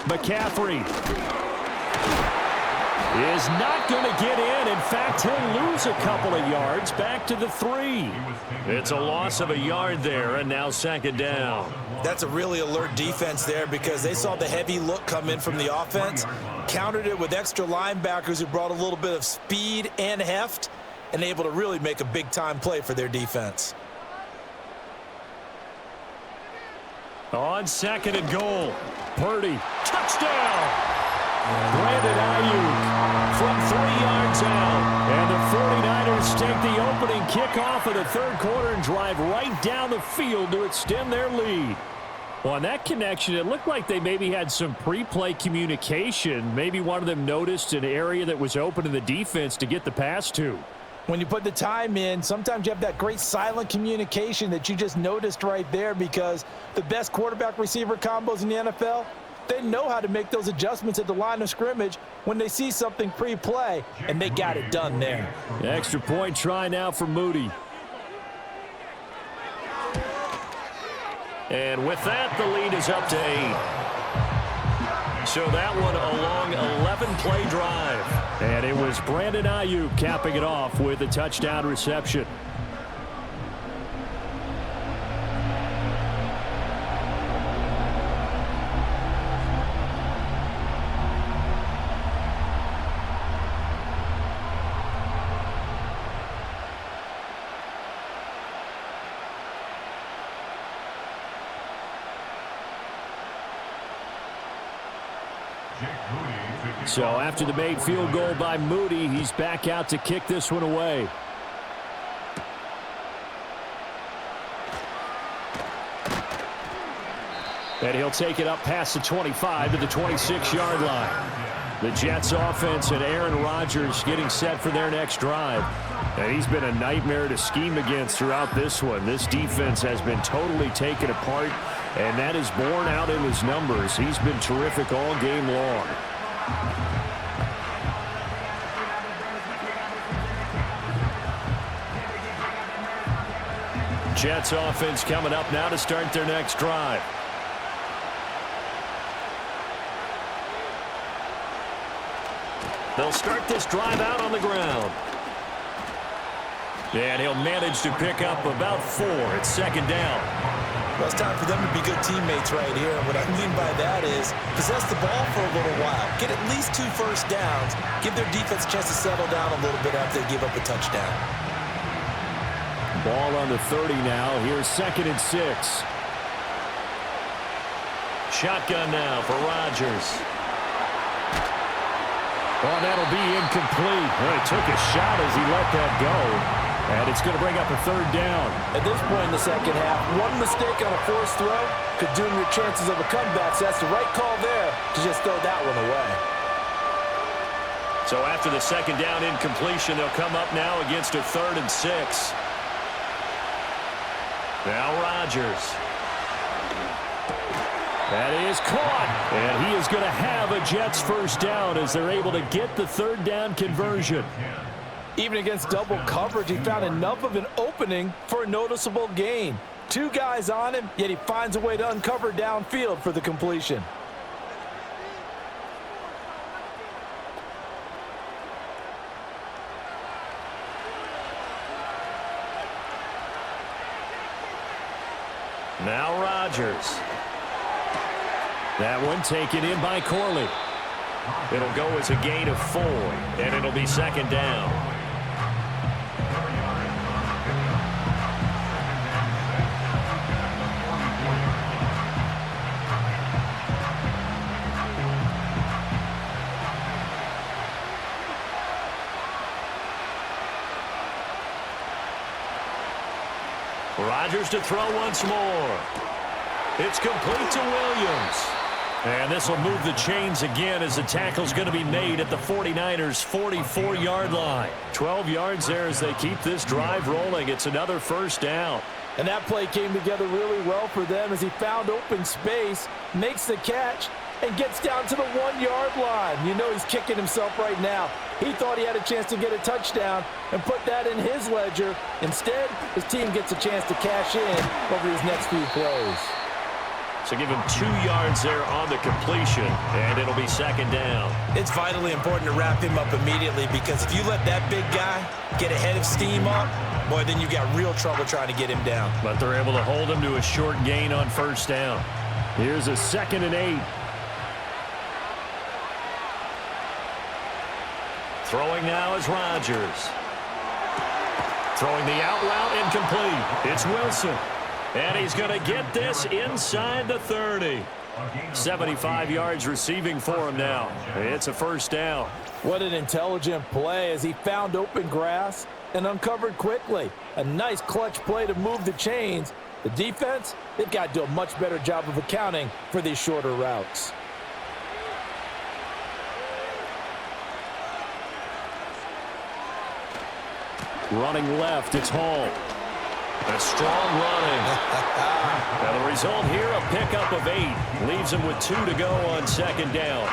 McCaffrey is not going to get in. In fact, he'll lose a couple of yards back to the 3. It's a loss of a yard there, and now 2nd down. That's a really alert defense there, because they saw the heavy look come in from the offense, countered it with extra linebackers who brought a little bit of speed and heft, and able to really make a big-time play for their defense. On 2nd and goal, Purdy, touchdown! Brandon Ayuk from 3 yards out. And the 49ers take the opening kickoff of the 3rd quarter and drive right down the field to extend their lead. Well, on that connection, it looked like they maybe had some pre-play communication. Maybe one of them noticed an area that was open in the defense to get the pass to. When you put the time in, sometimes you have that great silent communication that you just noticed right there, because the best quarterback-receiver combos in the NFL, they know how to make those adjustments at the line of scrimmage when they see something pre-play, and they got it done there. Extra point try now for Moody. And with that, the lead is up to 8. So that one a long 11-play drive. And it was Brandon Ayuk capping it off with a touchdown reception. So after the made field goal by Moody, he's back out to kick this one away. And he'll take it up past the 25 to the 26-yard line. The Jets offense and Aaron Rodgers getting set for their next drive. And he's been a nightmare to scheme against throughout this one. This defense has been totally taken apart, and that is borne out in his numbers. He's been terrific all game long. Jets offense coming up now to start their next drive. They'll start this drive out on the ground. And he'll manage to pick up about 4 at 2nd down. Well, it's time for them to be good teammates right here. And what I mean by that is possess the ball for a little while. Get at least 2 first downs. Give their defense a chance to settle down a little bit after they give up a touchdown. Ball on the 30 now. Here's 2nd and 6. Shotgun now for Rodgers. Oh, that'll be incomplete. Well, he took a shot as he let that go. And it's going to bring up a third down. At this point in the second half, one mistake on a forced throw could doom your chances of a comeback. So that's the right call there to just throw that one away. So after the second down incompletion, they'll come up now against a 3rd and 6. Now Rodgers. That is caught. And he is going to have a Jets first down as they're able to get the 3rd down conversion. Even against double coverage, he found enough of an opening for a noticeable gain. 2 guys on him, yet he finds a way to uncover downfield for the completion. Now Rodgers. That one taken in by Corley. It'll go as a gain of 4, and it'll be second down. Rodgers to throw once more. It's complete to Williams. And this will move the chains again as the tackle's going to be made at the 49ers' 44-yard line. 12 yards there as they keep this drive rolling. It's another first down. And that play came together really well for them as he found open space, makes the catch, and gets down to the 1-yard line. You know he's kicking himself right now. He thought he had a chance to get a touchdown and put that in his ledger. Instead, his team gets a chance to cash in over these next few plays. So give him 2 yards there on the completion, and it'll be second down. It's vitally important to wrap him up immediately because if you let that big guy get ahead of steam up, boy, then you got real trouble trying to get him down. But they're able to hold him to a short gain on first down. Here's a 2nd and 8. Throwing now is Rodgers. Throwing the out route incomplete. It's Wilson. And he's going to get this inside the 30. 75 yards receiving for him now. It's a first down. What an intelligent play as he found open grass and uncovered quickly. A nice clutch play to move the chains. The defense, they've got to do a much better job of accounting for these shorter routes. Running left, it's Hall. A strong running. Now the result here, a pickup of 8. Leaves him with 2 to go on second down.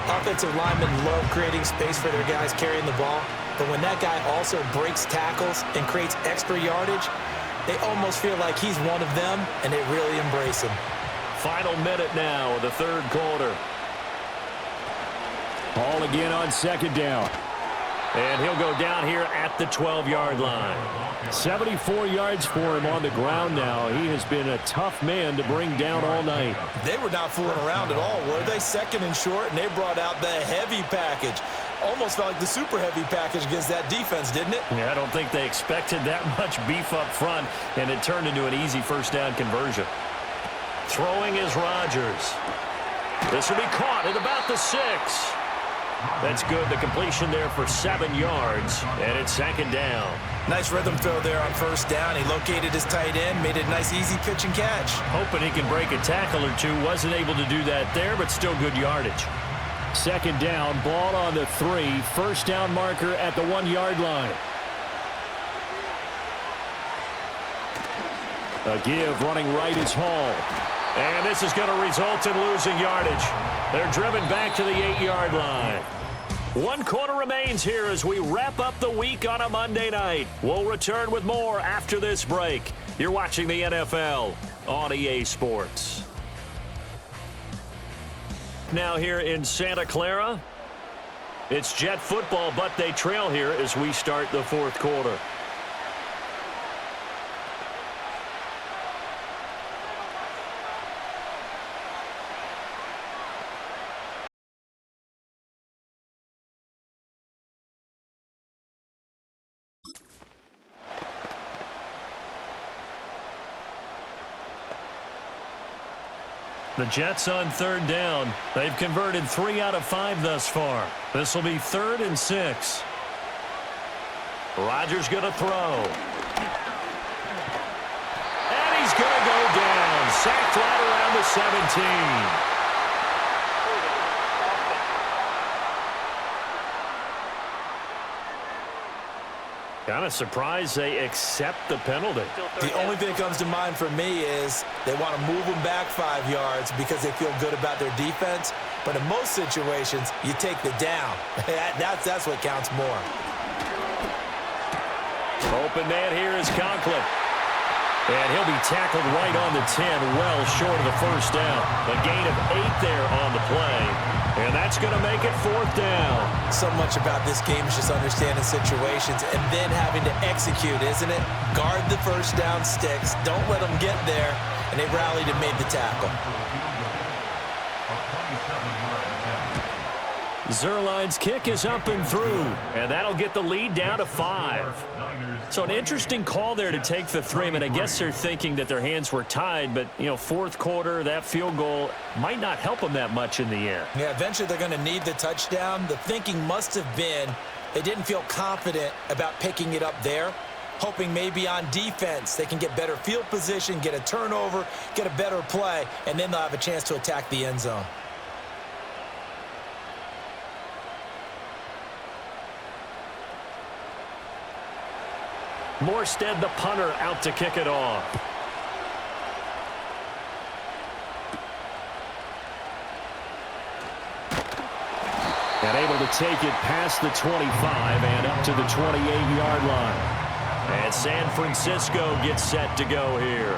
Offensive linemen love creating space for their guys carrying the ball, but when that guy also breaks tackles and creates extra yardage, they almost feel like he's one of them, and they really embrace him. Final minute now of the 3rd quarter. Hall again on second down. And he'll go down here at the 12-yard line. 74 yards for him on the ground now. He has been a tough man to bring down all night. They were not fooling around at all, were they? 2nd and short, and they brought out the heavy package. Almost felt like the super heavy package against that defense, didn't it? Yeah, I don't think they expected that much beef up front, and it turned into an easy first down conversion. Throwing is Rodgers. This will be caught at about the 6. That's good. The completion there for 7 yards, and it's second down. Nice rhythm throw there on first down. He located his tight end, made it a nice easy pitch and catch. Hoping he can break a tackle or two. Wasn't able to do that there, but still good yardage. Second down, ball on the 3. First down marker at the 1-yard line. A give running right is Hall. And this is going to result in losing yardage. They're driven back to the 8-yard line. 1 quarter remains here as we wrap up the week on a Monday night. We'll return with more after this break. You're watching the NFL on EA Sports. Now here in Santa Clara, it's Jet football, but they trail here as we start the 4th quarter. The Jets on 3rd down. They've converted 3 out of 5 thus far. This will be 3rd and 6. Rodgers going to throw. And he's going to go down. Sacked right around the 17. Kind of surprised they accept the penalty. The only thing that comes to mind for me is they want to move them back 5 yards because they feel good about their defense. But in most situations, you take the down. That's what counts more. Open man here is Conklin. And he'll be tackled right on the 10, well short of the first down. A gain of 8 there on the play. And that's going to make it 4th down. So much about this game is just understanding situations and then having to execute, isn't it? Guard the first down sticks. Don't let them get there. And they rallied and made the tackle. Zuerlein's kick is up and through. And that'll get the lead down to 5. So an interesting call there to take the 3. I mean, I guess they're thinking that their hands were tied, but, you know, 4th quarter, that field goal might not help them that much in the air. Yeah, eventually they're going to need the touchdown. The thinking must have been they didn't feel confident about picking it up there, hoping maybe on defense they can get better field position, get a turnover, get a better play, and then they'll have a chance to attack the end zone. Morstead, the punter, out to kick it off. And able to take it past the 25 and up to the 28-yard line. And San Francisco gets set to go here.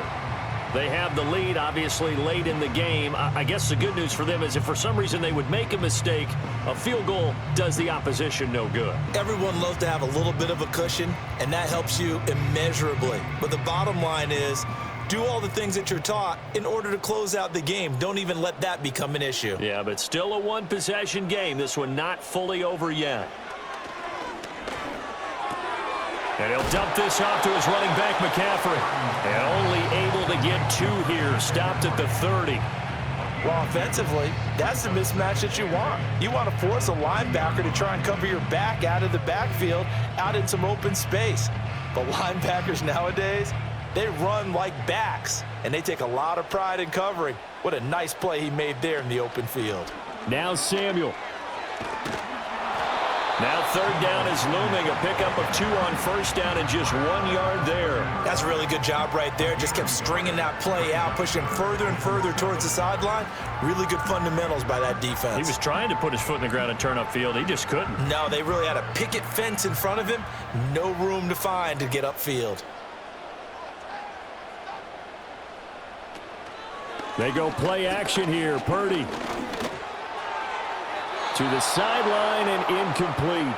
They have the lead, obviously, late in the game. I guess the good news for them is if for some reason they would make a mistake, a field goal does the opposition no good. Everyone loves to have a little bit of a cushion, and that helps you immeasurably. But the bottom line is, do all the things that you're taught in order to close out the game. Don't even let that become an issue. Yeah, but still a one-possession game. This one not fully over yet. And he'll dump this off to his running back, McCaffrey. And only able to get 2 here. Stopped at the 30. Well, offensively, that's the mismatch that you want. You want to force a linebacker to try and cover your back out of the backfield, out in some open space. But linebackers nowadays, they run like backs, and they take a lot of pride in covering. What a nice play he made there in the open field. Now Samuel. Now 3rd down is looming. A pickup of 2 on 1st down and just 1 yard there. That's a really good job right there. Just kept stringing that play out, pushing further and further towards the sideline. Really good fundamentals by that defense. He was trying to put his foot in the ground and turn upfield. He just couldn't. No, they really had a picket fence in front of him. No room to find to get upfield. They go play action here. Purdy. To the sideline and incomplete.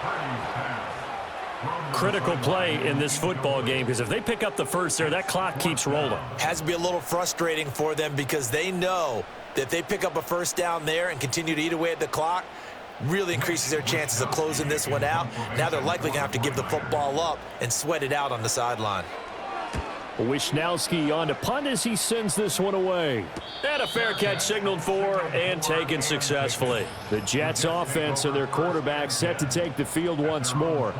Critical play in this football game because if they pick up the first there, that clock keeps rolling. Has to be a little frustrating for them because they know that if they pick up a first down there and continue to eat away at the clock, really increases their chances of closing this one out. Now they're likely going to have to give the football up and sweat it out on the sideline. Wisnowski on to punt as he sends this one away. And a fair catch signaled for and taken successfully. The Jets offense and their quarterback set to take the field once more.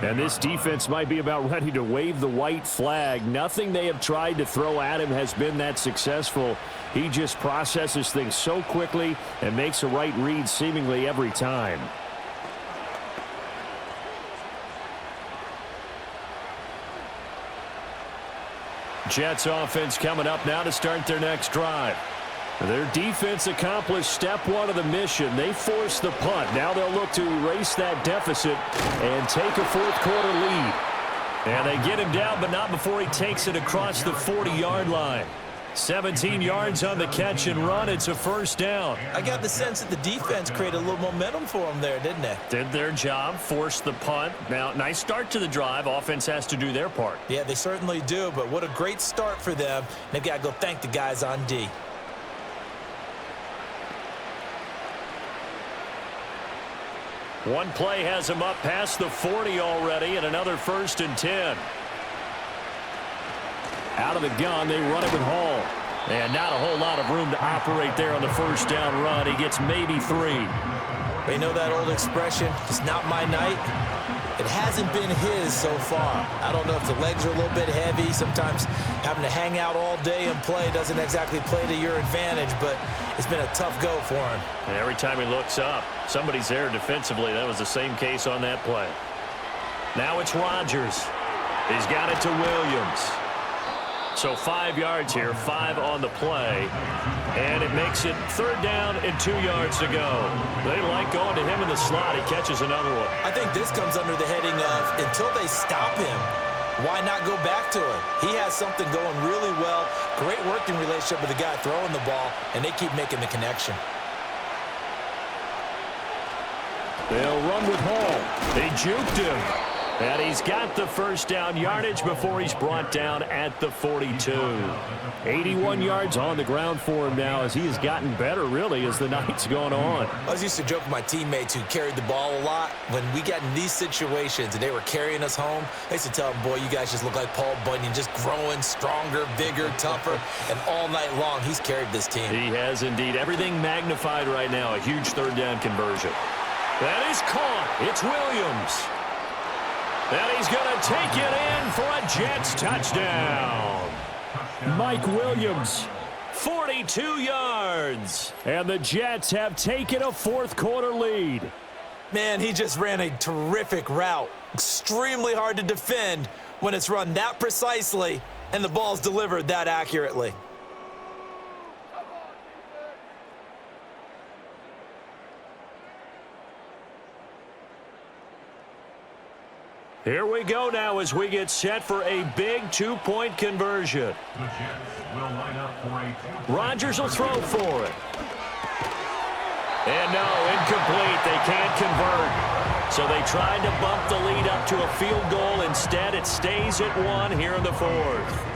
And this defense might be about ready to wave the white flag. Nothing they have tried to throw at him has been that successful. He just processes things so quickly and makes a right read seemingly every time. Jets offense coming up now to start their next drive. Their defense accomplished step 1 of the mission. They forced the punt. Now they'll look to erase that deficit and take a 4th quarter lead. And they get him down, but not before he takes it across the 40-yard line. 17 yards on the catch and run. It's a first down. I got the sense that the defense created a little momentum for them there, didn't they? Did their job, forced the punt. Now, nice start to the drive. Offense has to do their part. Yeah, they certainly do, but what a great start for them. They've got to go thank the guys on D. One play has him up past the 40 already, and another 1st and 10. Out of the gun, they run it with Hall. And not a whole lot of room to operate there on the first down run. He gets maybe 3. They know that old expression, it's not my night. It hasn't been his so far. I don't know if the legs are a little bit heavy. Sometimes having to hang out all day and play doesn't exactly play to your advantage, but it's been a tough go for him. And every time he looks up, somebody's there defensively. That was the same case on that play. Now it's Rodgers. He's got it to Williams. So 5 yards here, 5 on the play. And it makes it 3rd down and 2 yards to go. They like going to him in the slot. He catches another one. I think this comes under the heading of until they stop him, why not go back to him? He has something going really well. Great working relationship with the guy throwing the ball, and they keep making the connection. They'll run with Hall. They juked him. And he's got the first down yardage before he's brought down at the 42. 81 yards on the ground for him now as he has gotten better, really, as the night's gone on. I was used to joke with my teammates who carried the ball a lot. When we got in these situations and they were carrying us home, I used to tell them, boy, you guys just look like Paul Bunyan, just growing stronger, bigger, tougher. And all night long, he's carried this team. He has indeed. Everything magnified right now. A huge 3rd down conversion. That is caught. It's Williams. And he's going to take it in for a Jets touchdown. Mike Williams, 42 yards. And the Jets have taken a 4th quarter lead. Man, he just ran a terrific route. Extremely hard to defend when it's run that precisely and the ball's delivered that accurately. Here we go now as we get set for a big 2-point conversion. The Jets will line up for a 2-point. Rodgers will throw for it. And no, incomplete. They can't convert. So they tried to bump the lead up to a field goal. Instead, it stays at 1 here in the 4th.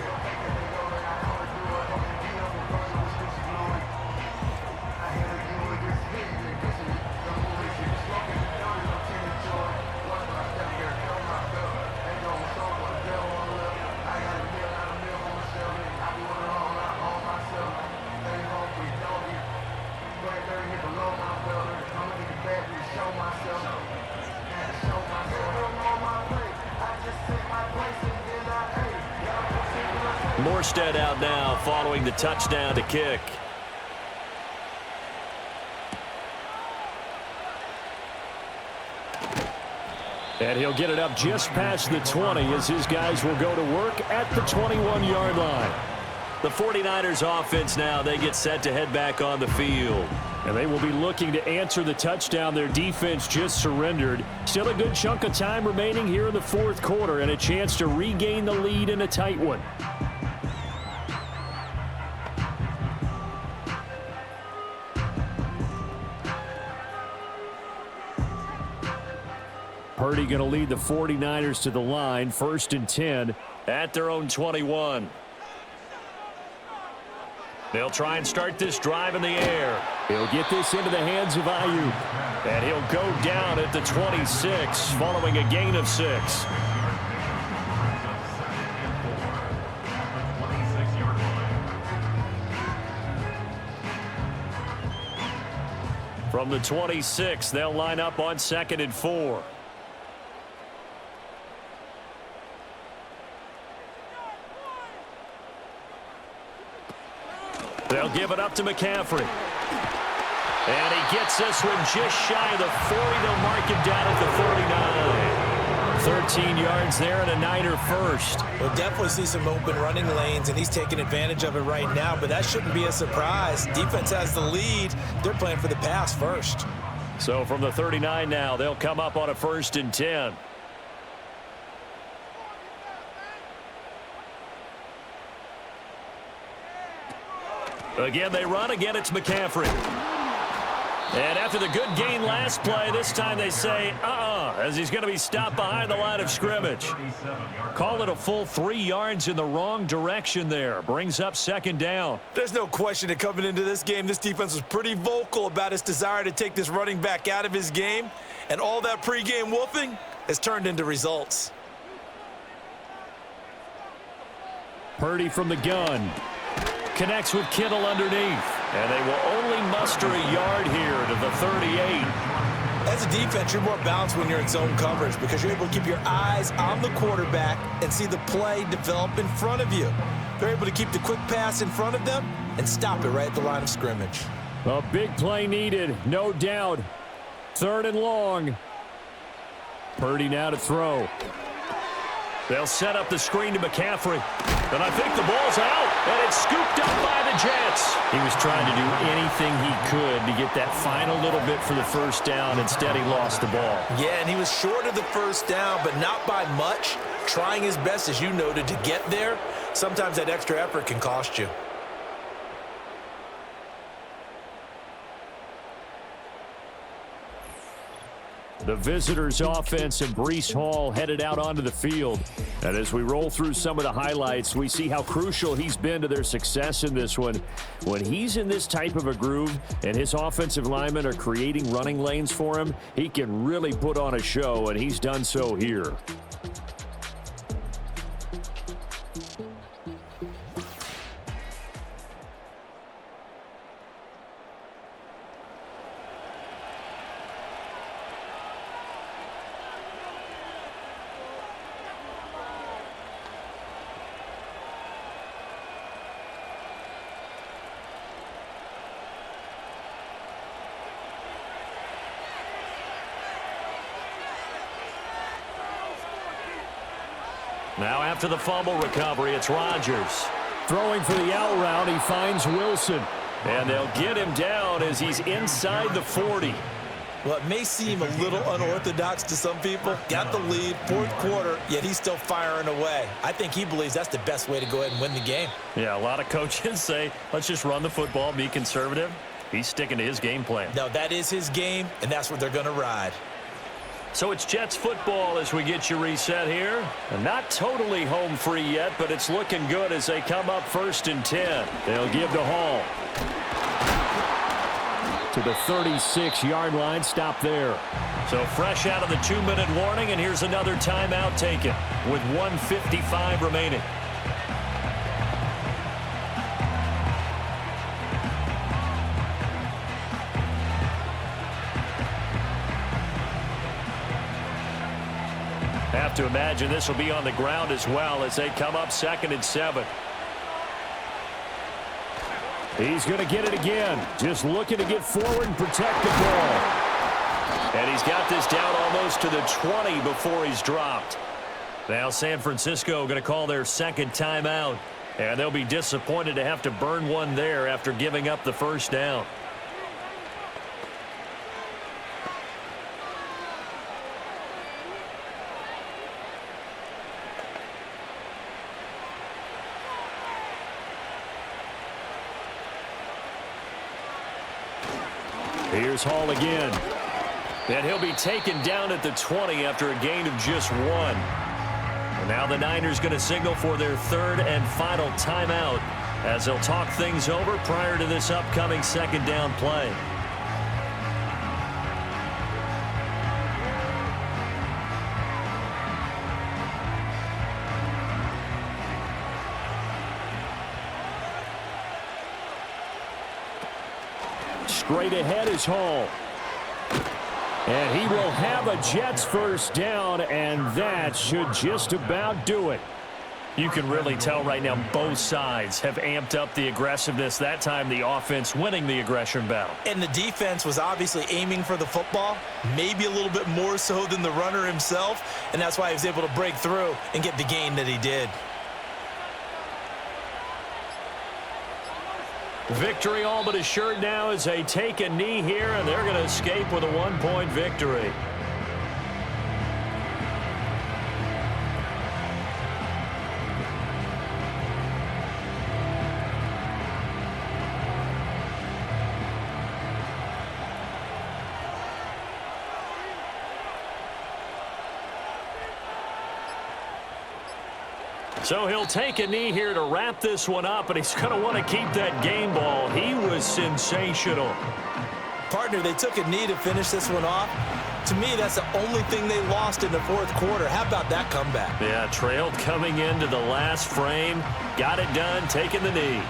Morstead out now following the touchdown to kick. And he'll get it up just past the 20 as his guys will go to work at the 21-yard line. The 49ers offense now, they get set to head back on the field. And they will be looking to answer the touchdown their defense just surrendered. Still a good chunk of time remaining here in the 4th quarter and a chance to regain the lead in a tight one. Purdy going to lead the 49ers to the line, 1st and 10 at their own 21. They'll try and start this drive in the air. He'll get this into the hands of Ayuk. And he'll go down at the 26 following a gain of 6. From the 26, they'll line up on 2nd and 4. They'll give it up to McCaffrey. And he gets this one just shy of the 40. They'll mark him down at the 39. 13 yards there and a Niner first. We'll definitely see some open running lanes, and he's taking advantage of it right now, but that shouldn't be a surprise. Defense has the lead. They're playing for the pass first. So from the 39 now, they'll come up on a 1st and 10. Again, they run. Again, it's McCaffrey. And after the good gain last play, this time they say, as he's going to be stopped behind the line of scrimmage. Call it a full 3 yards in the wrong direction there. Brings up 2nd down. There's no question that coming into this game, this defense was pretty vocal about its desire to take this running back out of his game. And all that pregame wolfing has turned into results. Purdy from the gun. connects with Kittle underneath. And they will only muster a yard here to the 38. As a defense, you're more balanced when you're in zone coverage because you're able to keep your eyes on the quarterback and see the play develop in front of you. They're able to keep the quick pass in front of them and stop it right at the line of scrimmage. A big play needed, no doubt. 3rd and long. Purdy now to throw. They'll set up the screen to McCaffrey. And I think the ball's out, and it's scooped up by the Jets. He was trying to do anything he could to get that final little bit for the first down. Instead, he lost the ball. Yeah, and he was short of the first down, but not by much. Trying his best, as you noted, to get there. Sometimes that extra effort can cost you. The visitors' offense and Breece Hall headed out onto the field. And as we roll through some of the highlights, we see how crucial he's been to their success in this one. When he's in this type of a groove and his offensive linemen are creating running lanes for him, he can really put on a show, and he's done so here. Now after the fumble recovery, it's Rodgers. Throwing for the out route, he finds Wilson. And they'll get him down as he's inside the 40. Well, it may seem a little unorthodox to some people. Got the lead, 4th quarter, yet he's still firing away. I think he believes that's the best way to go ahead and win the game. Yeah, a lot of coaches say, let's just run the football, be conservative. He's sticking to his game plan. No, that is his game, and that's what they're going to ride. So it's Jets football as we get you reset here. And not totally home free yet, but it's looking good as they come up 1st and 10. They'll give to Hall. To the 36-yard line, stop there. So fresh out of the 2-minute warning, and here's another timeout taken with 1:55 remaining. Have to imagine this will be on the ground as well as they come up 2nd and 7. He's going to get it again. Just looking to get forward and protect the ball. And he's got this down almost to the 20 before he's dropped. Now San Francisco going to call their 2nd timeout. And they'll be disappointed to have to burn one there after giving up the first down. Here's Hall again. And he'll be taken down at the 20 after a gain of just 1. And now the Niners going to signal for their 3rd and final timeout as they'll talk things over prior to this upcoming 2nd down play. Straight ahead is Hall. And he will have a Jets first down, and that should just about do it. You can really tell right now both sides have amped up the aggressiveness. That time the offense winning the aggression battle. And the defense was obviously aiming for the football, maybe a little bit more so than the runner himself, and that's why he was able to break through and get the gain that he did. Victory all but assured now as they take a knee here, and they're going to escape with a 1-point victory. So he'll take a knee here to wrap this one up, and he's going to want to keep that game ball. He was sensational. Partner, they took a knee to finish this one off. To me, that's the only thing they lost in the 4th quarter. How about that comeback? Yeah, trailed coming into the last frame. Got it done, taking the knee.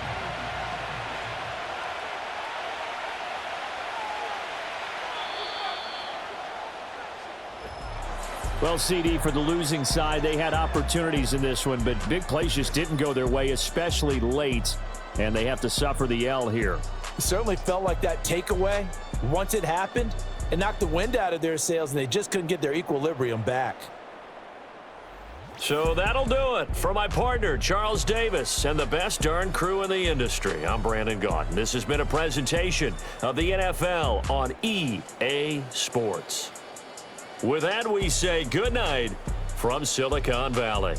Well, CD, for the losing side, they had opportunities in this one, but big plays just didn't go their way, especially late, and they have to suffer the L here. It certainly felt like that takeaway, once it happened, it knocked the wind out of their sails, and they just couldn't get their equilibrium back. So that'll do it for my partner, Charles Davis, and the best darn crew in the industry. I'm Brandon Gaudin. This has been a presentation of the NFL on EA Sports. With that, we say good night from Silicon Valley.